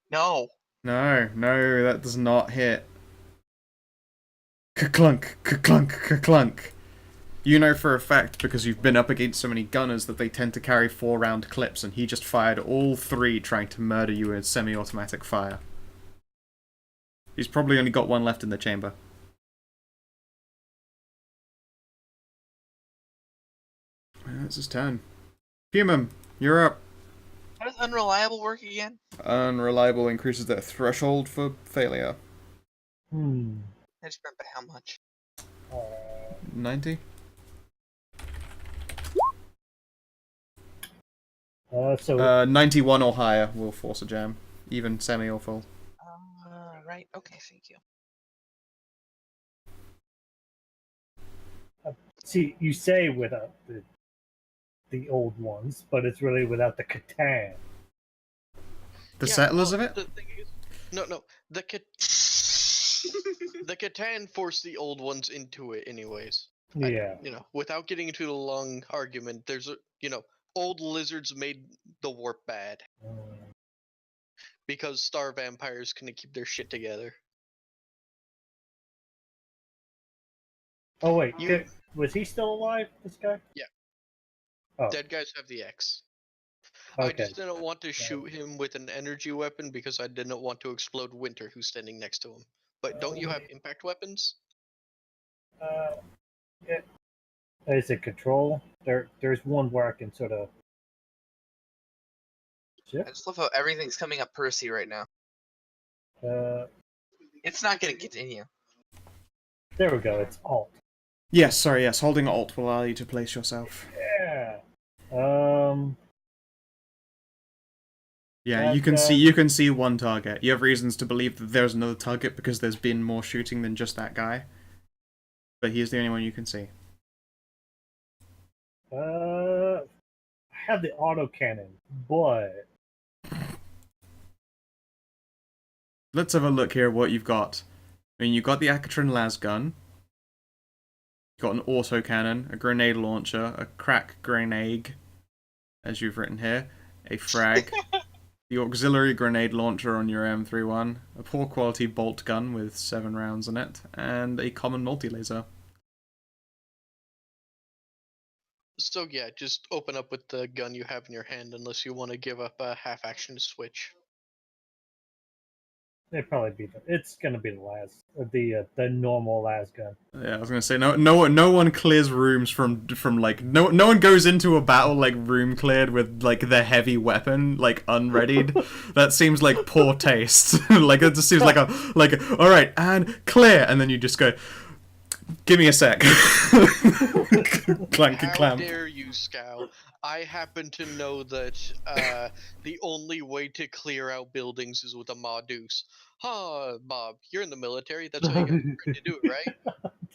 No. No, that does not hit. Ka-clunk, ka-clunk, ka-clunk. You know for a fact, because you've been up against so many gunners, that they tend to carry 4-round clips, and he just fired all 3 trying to murder you with semi-automatic fire. He's probably only got one left in the chamber. That's his turn. Pumum, you're up. How does unreliable work again? Unreliable increases their threshold for failure. I just remember how much. 90? So 91 or higher will force a jam. Even semi or full. Right. Okay, thank you. see, you say without the old ones, but it's really without the Catan. The Yeah, settlers well, of it? The thing is, no, the Catan forced the old ones into it, anyways. Yeah. You know, without getting into the long argument, there's old lizards made the warp bad because star vampires couldn't keep their shit together. Oh wait, You- was he still alive? This guy? Yeah. Oh, Dead guys have the X. I okay. just didn't want to shoot him with an energy weapon because I didn't want to explode Winter, who's standing next to him. But don't you have impact weapons? Yeah. Is it control? There's one where I can sort of Yeah. I just love how everything's coming up Percy right now. It's not going to continue. There we go. It's alt. Yes, sorry, yes. Holding Alt will allow you to place yourself. Yeah. Yeah, you can see one target. You have reasons to believe that there's another target because there's been more shooting than just that guy. But he's the only one you can see. I have the autocannon, but Let's have a look here what you've got. I mean, you've got the Akatron las gun. You've got an autocannon, a grenade launcher, a crack grenade, as you've written here, a frag, the auxiliary grenade launcher on your M31, a poor quality bolt gun with 7 rounds in it, and a common multi-laser. So yeah, just open up with the gun you have in your hand unless you want to give up a half action to switch. it'd probably be it's gonna be the normal las gun. Yeah, I was gonna say no one clears rooms from like no one goes into a battle like room cleared with like the heavy weapon like unreadied. That seems like poor taste. Like it just seems like all right and clear, and then you just go, give me a sec. Clank and How clamp. dare you, Scow? I happen to know that the only way to clear out buildings is with a Maudus. Huh, Bob, you're in the military. That's how you get to do it, right?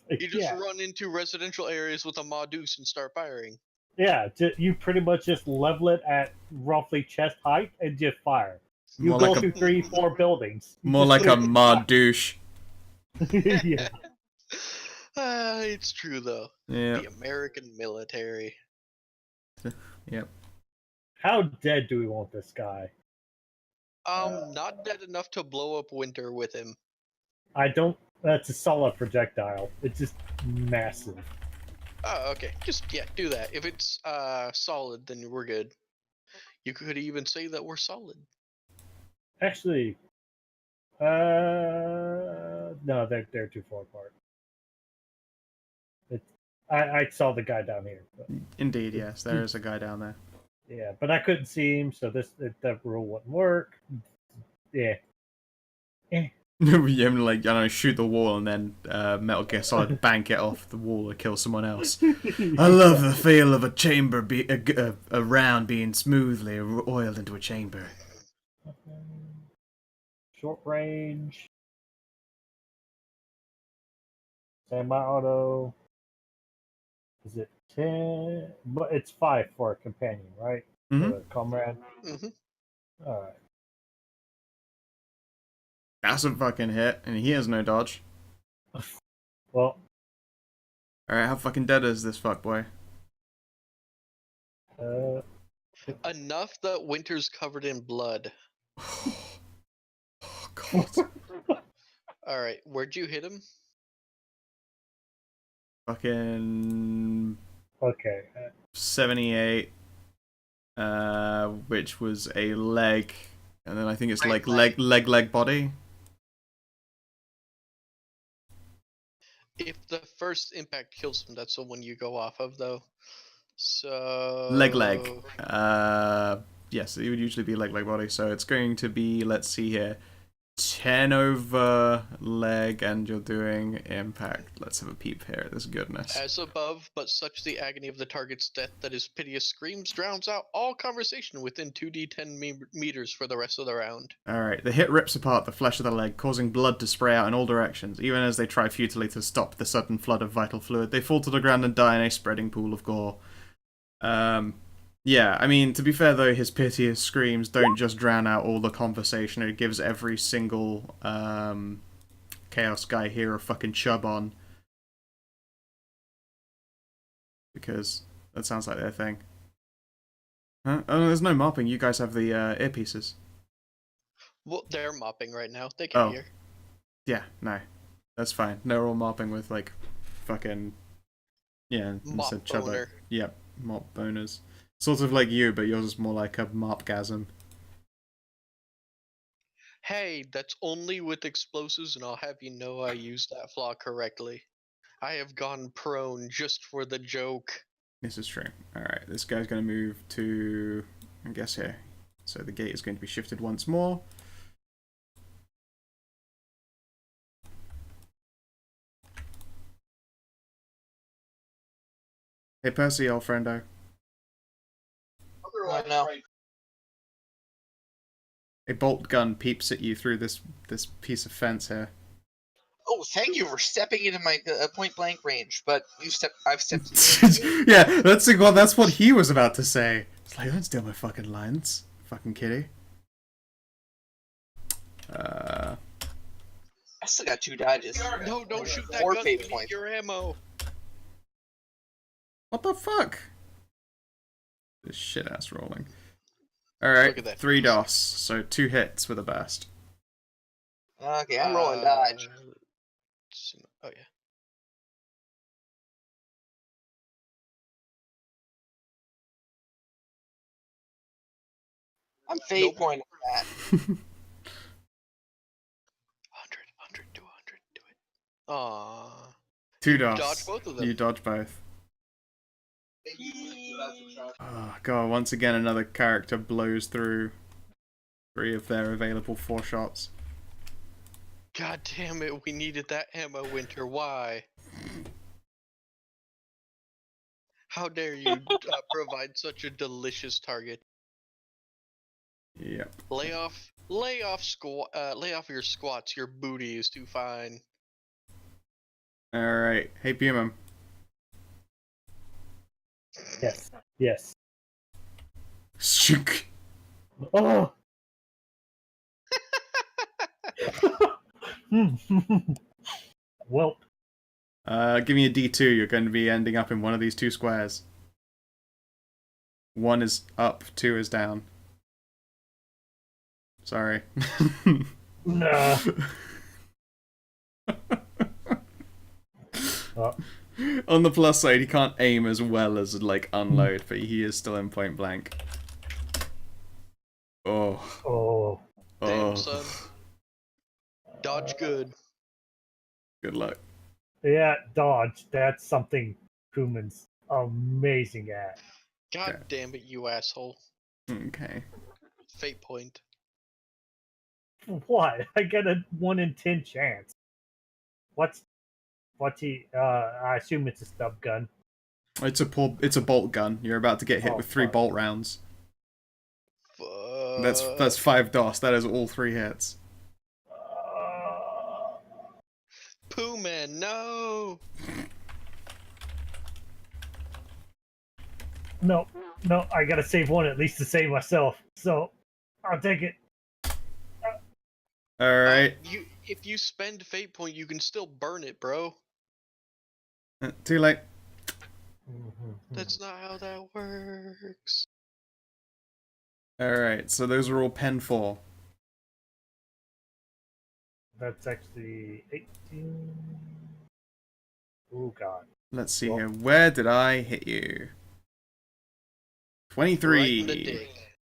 You just Yeah. run into residential areas with a Maudus and start firing. Yeah, you pretty much just level it at roughly chest height and just fire. You More go like through 3-4 buildings. You more just like a literally mod douche. fire. Yeah. It's true though. Yeah. The American military. Yep. How dead do we want this guy? Not dead enough to blow up Winter with him. I don't. That's a solid projectile. It's just massive. Oh, okay. Just do that. If it's solid, then we're good. You could even say that we're solid. Actually, no, they're too far apart. I saw the guy down here. But, Indeed, yes, there is a guy down there. yeah, but I couldn't see him, so that rule wouldn't work. Yeah. You like, I don't know, shoot the wall and then Metal Gear Solid bank it off the wall to kill someone else. I love the feel of a chamber, a round being smoothly oiled into a chamber. Short range. Semi-auto. Is it 10? But it's 5 for a companion, right? Mhm. For a comrade. Mm-hmm. Alright. That's a fucking hit, and he has no dodge. Well, Alright, how fucking dead is this fuckboy? Enough that Winter's covered in blood. Oh, God. Alright, where'd you hit him? Fucking okay. 78, which was a leg, and then I think it's like Right leg, body. If the first impact kills him, that's the one you go off of, though. So Leg. Yes, it would usually be leg, body. So it's going to be, let's see here, 10 over leg, and you're doing impact. Let's have a peep here at this goodness. As above, but such the agony of the target's death that his piteous screams drowns out all conversation within 2d10 meters for the rest of the round. Alright, the hit rips apart the flesh of the leg, causing blood to spray out in all directions. Even as they try futilely to stop the sudden flood of vital fluid, they fall to the ground and die in a spreading pool of gore. Yeah, I mean, to be fair though, his piteous screams don't just drown out all the conversation, it gives every single Chaos guy here a fucking chub on. Because that sounds like their thing. Huh? Oh, no, there's no mopping, you guys have the earpieces. Well, they're mopping right now. They can hear. Yeah, no. That's fine. They're all mopping with, like, fucking... Yeah, Mop boner. Yep, mop boners. Sort of like you, but yours is more like a mopgasm. Hey, that's only with explosives, and I'll have you know I used that flaw correctly. I have gone prone just for the joke. This is true. Alright, this guy's gonna move to... I guess here. So the gate is going to be shifted once more. Hey Percy, old friendo. Oh, no. A bolt gun peeps at you through this piece of fence here. Oh, thank you for stepping into my point blank range, but I've stepped into Yeah, that's what he was about to say. It's like, don't steal my fucking lines, fucking kitty. I still got 2 dodges. No, don't shoot that 4 gun. fate You need points. your ammo. What the fuck? This shit ass rolling. Alright, Look at that. 3 DOS, so 2 hits with a burst. Okay, I'm rolling dodge. Oh yeah. I'm fate pointing that. 100, 200, do it. Aww. 2 DOS. Dodge both of them. You dodge both. Oh god, once again another character blows through 3 of their available 4 shots. God damn it, we needed that ammo, Winter. Why? How dare you provide such a delicious target? Yep. Lay off your squats. Your booty is too fine. Alright, hey Puma. Yes. Yes. Shook. Oh. Well, Give me a D2, you're going to be ending up in one of these 2 squares. 1 is up, 2 is down. Sorry. nah. On the plus side, he can't aim as well as, like, unload, but he is still in point blank. Oh. Oh. Damn, son. Dodge good. Good luck. Yeah, dodge. That's something Kuman's amazing at. God Okay. damn it, you asshole. Okay. Fate point. What? I get a 1 in 10 chance. What's he? I assume it's a stub gun. It's a bolt gun. You're about to get hit Oh, with 3 fuck. bolt rounds. Fuck. That's 5 DOS. That is all 3 hits. Pooh Man, no! No, I gotta save 1 at least to save myself. So, I'll take it. Alright. If you spend fate point, you can still burn it, bro. Too late. That's not how that works. Alright, so those are all pen 4. That's actually 18. Oh god. Let's see here. Where did I hit you? 23. Right in the dick.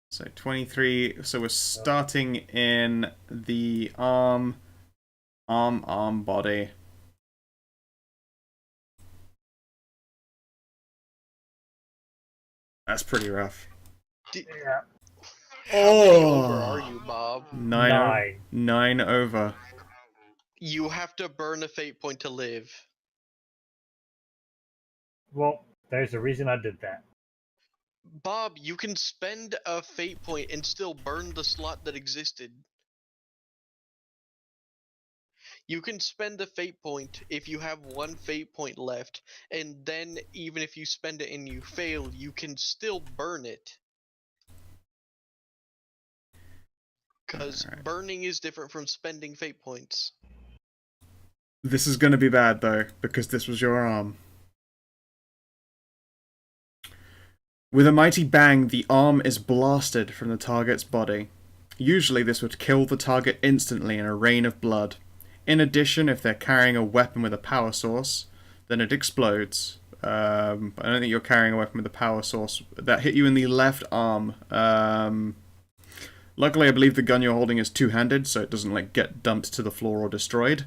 So 23. So we're starting in the arm, body. That's pretty rough. Yeah. How many Oh. over are you, Bob? 9 over. You have to burn a fate point to live. Well, there's a reason I did that. Bob, you can spend a fate point and still burn the slot that existed. You can spend a fate point if you have 1 fate point left, and then even if you spend it and you fail, you can still burn it. Because Alright. burning is different from spending fate points. This is gonna be bad though, because this was your arm. With a mighty bang, the arm is blasted from the target's body. Usually this would kill the target instantly in a rain of blood. In addition, if they're carrying a weapon with a power source, then it explodes. I don't think you're carrying a weapon with a power source. That hit you in the left arm. Luckily, I believe the gun you're holding is two-handed, so it doesn't like get dumped to the floor or destroyed.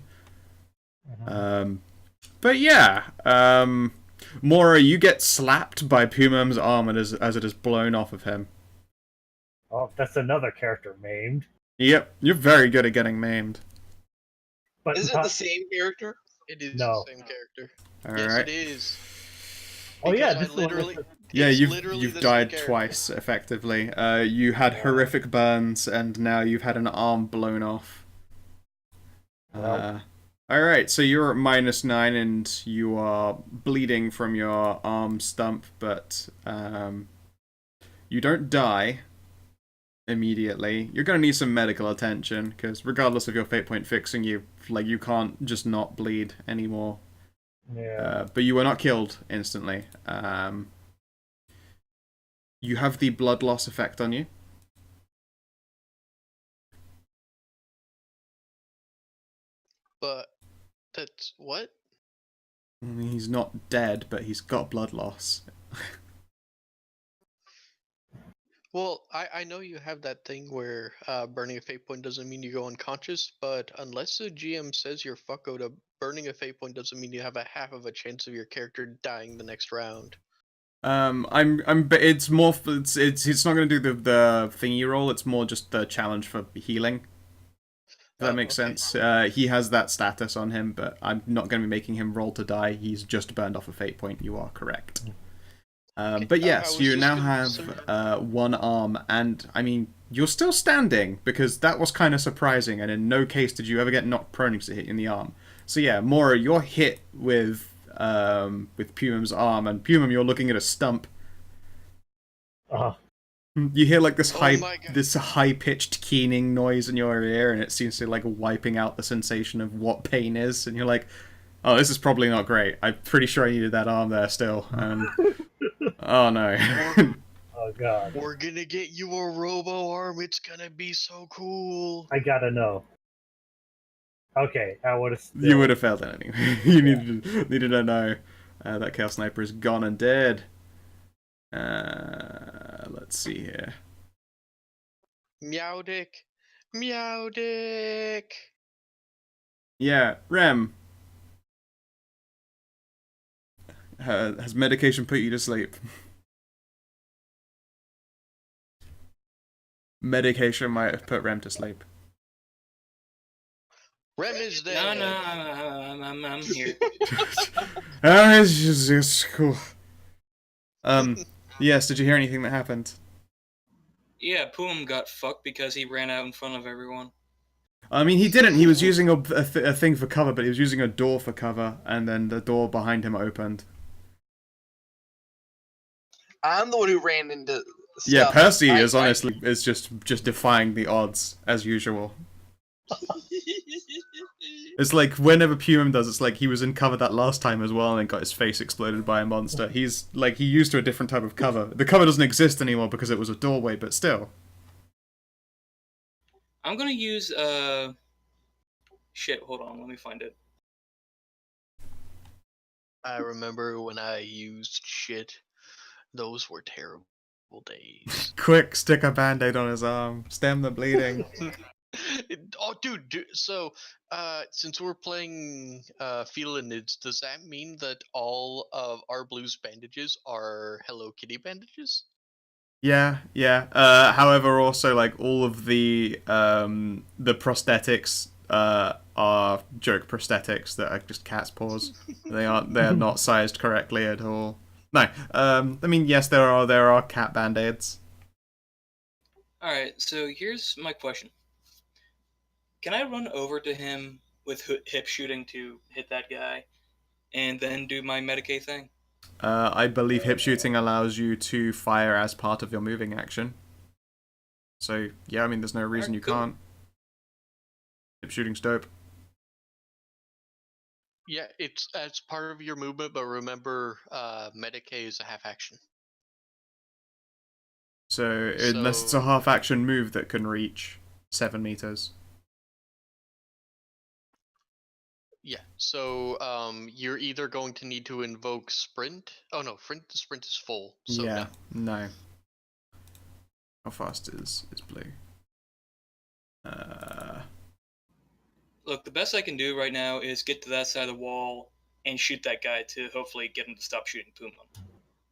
But yeah, Mora, you get slapped by Pumum's arm as it is blown off of him. Oh, that's another character maimed. Yep, you're very good at getting maimed. But Is it not- the same character? It is No. the same character. All Yes, right. it is. Oh yeah, Because I this one. literally. Yeah, it's literally you've the same died character. twice effectively. You had horrific burns, and now you've had an arm blown off. Well. All right, so you're at -9, and you are bleeding from your arm stump, but you don't die immediately. You're gonna need some medical attention because regardless of your fate point fixing, you can't just not bleed anymore. Yeah. But you were not killed instantly. You have the blood loss effect on you. But that's what? I mean, he's not dead, but he's got blood loss. Well, I know you have that thing where burning a fate point doesn't mean you go unconscious, but unless the GM says you're fucko to burning a fate point doesn't mean you have a half of a chance of your character dying the next round. It's more. It's not going to do the thingy roll. It's more just the challenge for healing. If that makes okay. sense. He has that status on him, but I'm not going to be making him roll to die. He's just burned off a fate point. You are correct. But yes, I you was now just have one arm, and I mean, you're still standing because that was kind of surprising. And in no case did you ever get knocked prone because it hit you in the arm. So yeah, Mora, you're hit with Pumum's arm, and Pumum, you're looking at a stump. You hear like this Oh my God. high pitched keening noise in your ear, and it seems to like wiping out the sensation of what pain is, and you're like, oh, this is probably not great. I'm pretty sure I needed that arm there still. And oh no. Oh god. We're gonna get you a robo arm. It's gonna be so cool. I gotta know. Okay, I would have. You would have failed it anyway. You needed to know that Chaos Sniper is gone and dead. Let's see here. Meow dick. Meow dick. Yeah, Rem. Has medication put you to sleep? Medication might have put Rem to sleep. Rem is dead. No, I'm here. It's cool. Yes, did you hear anything that happened? Yeah, Poom got fucked because he ran out in front of everyone. I mean, he didn't. He was using a thing for cover, but he was using a door for cover, and then the door behind him opened. I'm the one who ran into stuff. Yeah, Percy is honestly is just defying the odds as usual. It's like whenever Pumum does, it's like he was in cover that last time as well and then got his face exploded by a monster. He's like, he used to a different type of cover. The cover doesn't exist anymore because it was a doorway, but still. I'm gonna use, shit, hold on, let me find it. I remember when I used shit. Those were terrible days. Quick, stick a band-aid on his arm. Stem the bleeding. Oh, dude. So, since we're playing Felinids, does that mean that all of our Blue's bandages are Hello Kitty bandages? Yeah. However, also like all of the prosthetics are joke prosthetics that are just cat's paws. They are not sized correctly at all. No. I mean, yes, there are cat band-aids. Alright, so here's my question. Can I run over to him with hip shooting to hit that guy, and then do my Medicaid thing? I believe hip shooting allows you to fire as part of your moving action. So, yeah, I mean, there's no reason you can't. Hip shooting's dope. Yeah, it's as part of your movement, but remember, Medicaid is a half action. So, unless it's a half action move that can reach 7 meters. Yeah, so you're either going to need to invoke sprint. Oh no, sprint is full. So yeah, no. How fast is Blue? Look, the best I can do right now is get to that side of the wall and shoot that guy to hopefully get him to stop shooting Puma.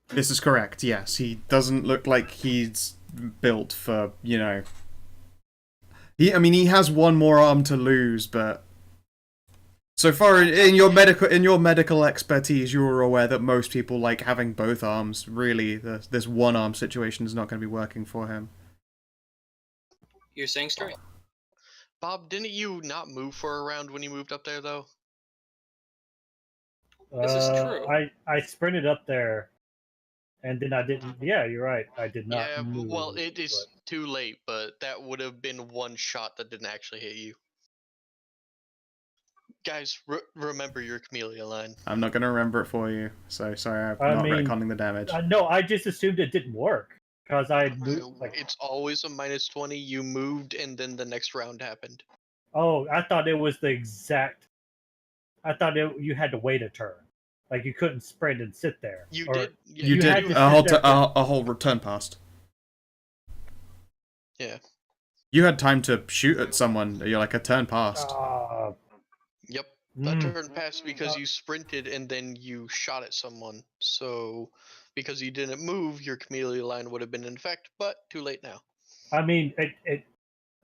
This is correct, yes. He doesn't look like he's built for, you know... he has one more arm to lose, but... So far, in your medical expertise, you were aware that most people like having both arms. Really, this one-arm situation is not going to be working for him. You're saying straight. Bob, didn't you not move for a round when you moved up there, though? This is true. I sprinted up there, and then I didn't. Yeah, you're right. I did not Yeah, move. well, it is too late, but that would have been one shot that didn't actually hit you. Guys, remember your Camellia line. I'm not going to remember it for you, so sorry, I I'm not mean, retconning the damage. No, I just assumed it didn't work because I moved. It's always a -20. You moved, and then the next round happened. Oh, I thought it was the exact. I thought you had to wait a turn, like you couldn't sprint and sit there. You Or did. You had did to a sit there a whole return past. Yeah. You had time to shoot at someone. You're like a turn past. Yep. A turn passed because you sprinted and then you shot at someone. So, because you didn't move, your Camellia line would have been in effect, but too late now. I mean,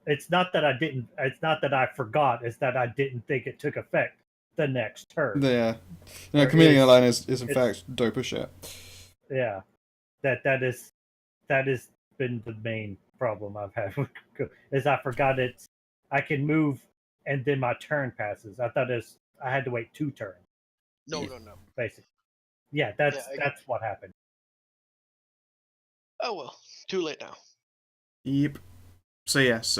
it's not that I didn't. It's not that I forgot. It's that I didn't think it took effect the next turn. Yeah. No, Camellia line is in fact dope as shit. Yeah. That has been the main problem I've had with is I forgot I can move and then my turn passes. I thought I had to wait 2 turns. No. Basically. Yeah, that's what happened. Oh well, too late now. Yep. So yes,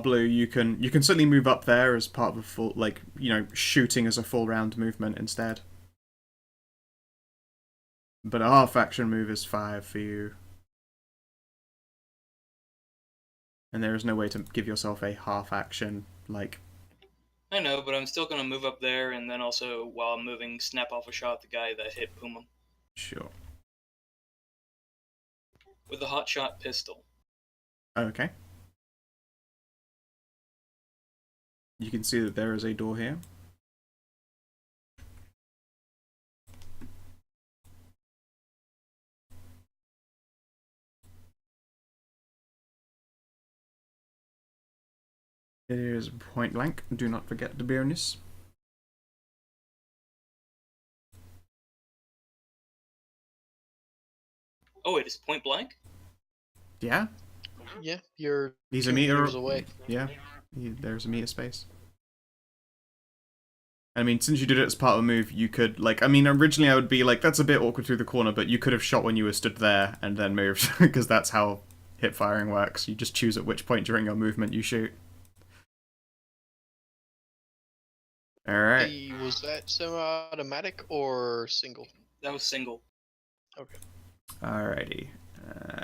Blue, you can certainly move up there as part of a full, like, you know, shooting as a full round movement instead. But a half action move is 5 for you. And there is no way to give yourself a half action, like... I know, but I'm still going to move up there, and then also, while I'm moving, snap off a shot at the guy that hit Puma. Sure. With a hot shot pistol. Okay. You can see that there is a door here. It is point blank. Do not forget to be on this. Oh, it is point blank? Yeah. Yeah, you're He's 2 a meter meters away. Yeah, there's a meter space. I mean, since you did it as part of a move, you could, like, I mean, originally I would be like, that's a bit awkward through the corner, but you could have shot when you were stood there and then moved, because that's how hip firing works. You just choose at which point during your movement you shoot. Alright. Hey, was that semi-automatic or single? That was single. Okay. Alrighty.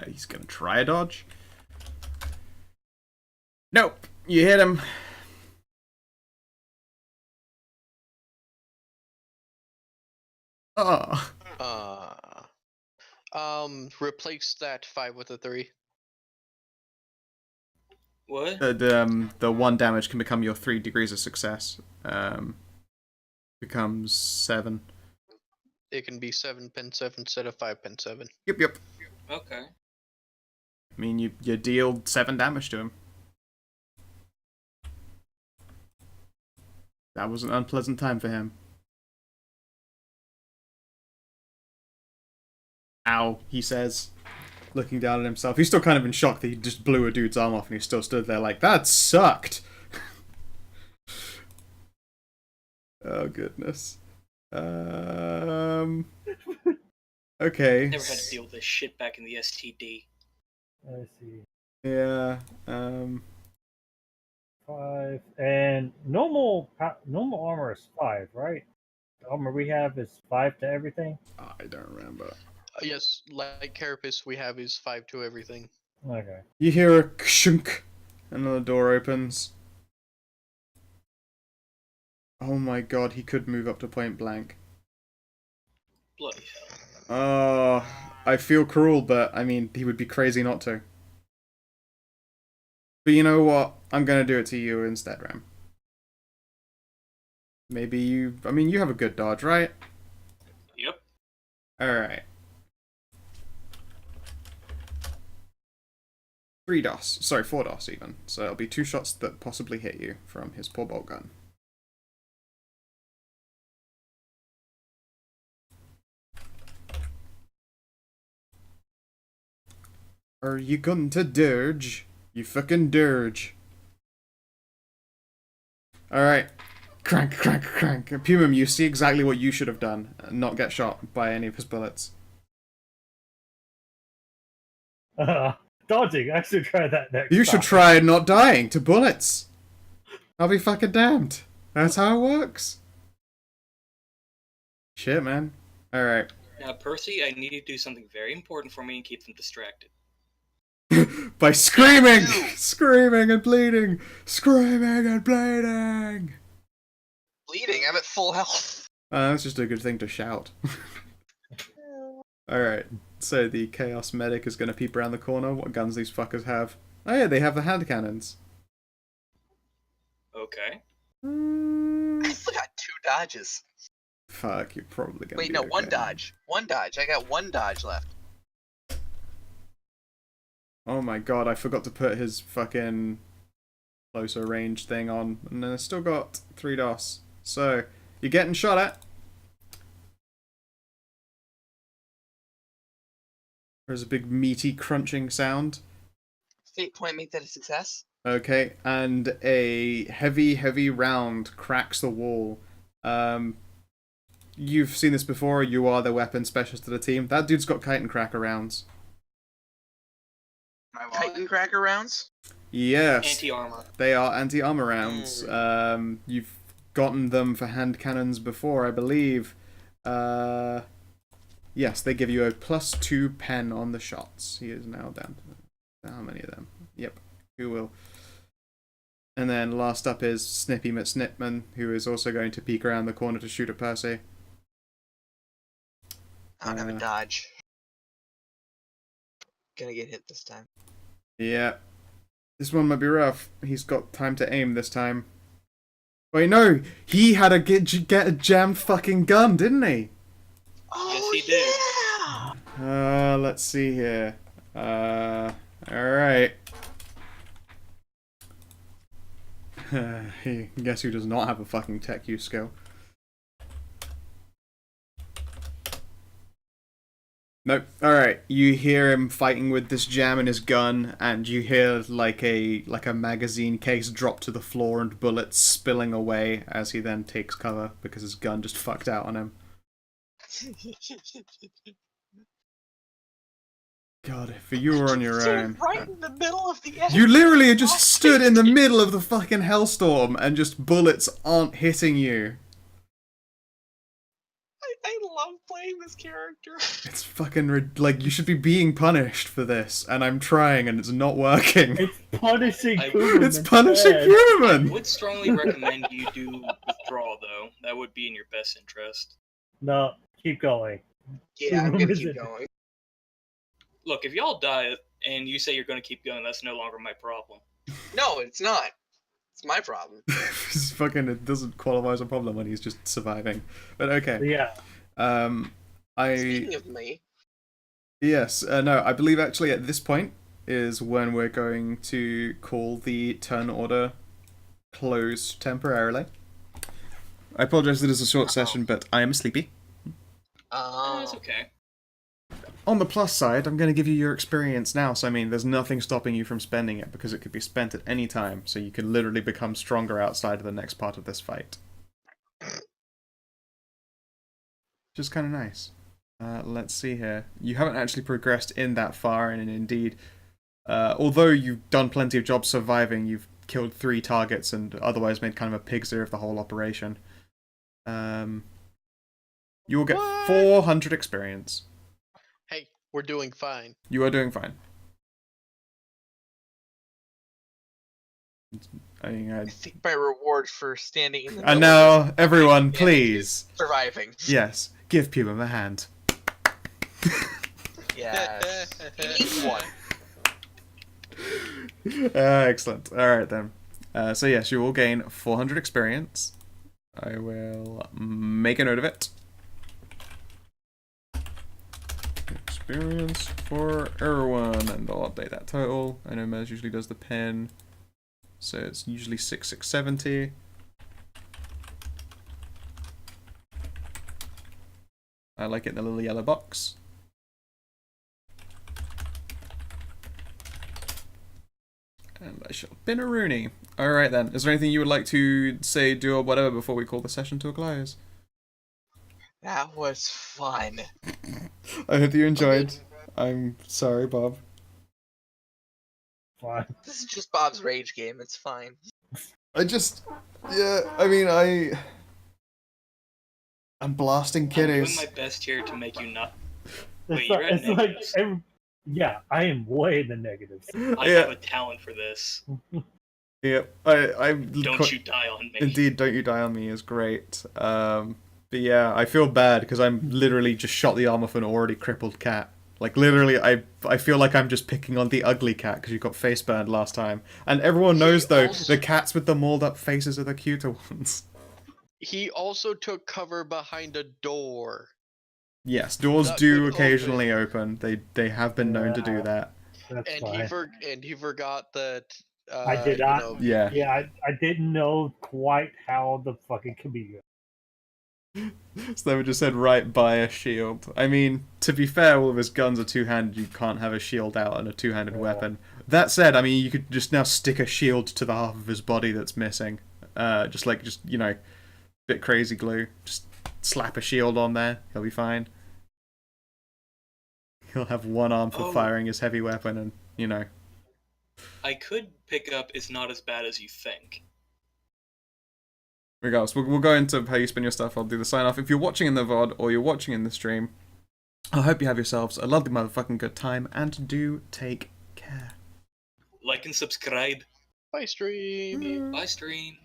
He's gonna try a dodge. Nope. You hit him. Oh. Replace that 5 with a 3. What? The 1 damage can become your 3 degrees of success. Becomes 7. It can be 7 pen 7 instead of 5 pen 7. Yep. Okay. I mean, you deal 7 damage to him. That was an unpleasant time for him. Ow, he says, looking down at himself. He's still kind of in shock that he just blew a dude's arm off and he still stood there like, that sucked! Oh, goodness. Okay. Never had to deal with this shit back in the STD. I see. Yeah, 5 and normal armor is 5, right? The armor we have is 5 to everything. I don't remember. Yes, like Carapace, we have is 5 to everything. Okay. You hear a kshunk, and then the door opens. Oh my god, he could move up to point blank. Bloody hell. Oh, I feel cruel, but I mean, he would be crazy not to. But you know what? I'm gonna do it to you instead, Ram. Maybe you... I mean, you have a good dodge, right? Yep. Alright. 3 DOS. Sorry, 4 DOS even. So it'll be 2 shots that possibly hit you from his poor bolt gun. Are you going to dirge? You fucking dirge. Alright. Crank, crank, crank. Pumum, you see exactly what you should have done. Not get shot by any of his bullets. Dodging. I should try that next You should time. try not dying to bullets. I'll be fucking damned. That's how it works. Shit, man. Alright. Now, Percy, I need you to do something very important for me and keep them distracted. By screaming! Screaming and bleeding! Screaming and bleeding! Bleeding. I'm at full health. That's just a good thing to shout. Alright, so the Chaos Medic is going to peep around the corner. What guns these fuckers have? Oh yeah, they have the hand cannons. Okay. I still got 2 dodges. Fuck, you're probably going to Wait, no, 1 dodge. 1 dodge. I got 1 dodge left. Oh my god, I forgot to put his fucking closer range thing on. And then I still got 3 DOS. So, you're getting shot at. There's a big meaty crunching sound. Fate point, make that a success. Okay, and a heavy round cracks the wall. You've seen this before, you are the weapon specialist of the team. That dude's got kite and cracker rounds. Titan cracker rounds? Yes. Anti-armor. They are anti-armor rounds. You've gotten them for hand cannons before, I believe. Yes, they give you a +2 pen on the shots. He is now down to how many of them? Yep, who will. And then last up is Snippy McSnipman, who is also going to peek around the corner to shoot at Percy. I don't have a dodge. Gonna get hit this time. Yeah. This one might be rough. He's got time to aim this time. Wait, no! He had a get a jammed fucking gun, didn't he? Oh, Yes, he did. yeah! Let's see here. Alright. Guess who does not have a fucking tech use skill? Nope. Alright, you hear him fighting with this jam in his gun, and you hear like a magazine case drop to the floor and bullets spilling away as he then takes cover because his gun just fucked out on him. God, if you were on your own. Right in the middle of the You literally just stood in the middle of the fucking hellstorm and just bullets aren't hitting you. I love playing this character. It's fucking like you should be being punished for this, and I'm trying and it's not working. It's punishing I- Pooman It's punishing instead. I human. would strongly recommend you do withdraw, though. That would be in your best interest. No, keep going. Yeah, I'm gonna keep going. Look, if y'all die and you say you're going to keep going, that's no longer my problem. No, it's not. It's my problem. It's fucking it doesn't qualify as a problem when he's just surviving. But okay. Yeah. Speaking of me, Yes, no, I believe actually at this point is when we're going to call the turn order closed temporarily. I apologize that it's a short session, but I am sleepy. It's okay. On the plus side, I'm going to give you your experience now, so I mean, there's nothing stopping you from spending it, because it could be spent at any time, so you can literally become stronger outside of the next part of this fight. Just kind of nice. Let's see here. You haven't actually progressed in that far, and indeed, although you've done plenty of jobs surviving, you've killed 3 targets and otherwise made kind of a pig's ear of the whole operation. You will get 400 experience. Hey, we're doing fine. You are doing fine. I think my reward for standing in the And middle now, everyone, and please. surviving. Yes, give Puma a hand. Yes. He needs one. Excellent. Alright then. So yes, you will gain 400 experience. I will make a note of it. Experience for everyone, and I'll update that total. I know Mez usually does the pen, so it's usually 6,670. I like it in the little yellow box. And I shall bin a Rooney. Alright then, is there anything you would like to say, do, or whatever before we call the session to a close? That was fun. I hope you enjoyed. I'm sorry, Bob. Fine. This is just Bob's rage game. It's fine. I'm blasting I'm doing kiddies. my best here to make you not. It's Wait, like, you're at it's like negatives. yeah, I am way in the negatives. I Yeah. have a talent for this. Yep, Don't you die on me. Indeed, Don't You Die on Me is great. But yeah, I feel bad because I'm literally just shot the arm off an already crippled cat. Like, literally, I feel like I'm just picking on the ugly cat because you got face burned last time. And everyone knows, though, the cats with the mauled up faces are the cuter ones. He also took cover behind a door. Yes, doors That do could occasionally open. They have been known to do Yeah. that. That's And fine. he forgot that. I did not. You know, Yeah. Yeah, I didn't know quite how the fucking could be. So they just said right by a shield. I mean, to be fair, all of his guns are two-handed. You can't have a shield out and a two-handed Yeah. weapon. That said, I mean, you could just now stick a shield to the half of his body that's missing. Just you know, bit crazy glue. Just slap a shield on there. He'll be fine. He'll have one arm for firing his heavy weapon, and you know. I could pick up It's Not As Bad As You Think. Regardless, we'll go into how you spin your stuff. I'll do the sign off. If you're watching in the VOD or you're watching in the stream, I hope you have yourselves a lovely motherfucking good time, and do take care. Like and subscribe. bye stream. Bye, stream.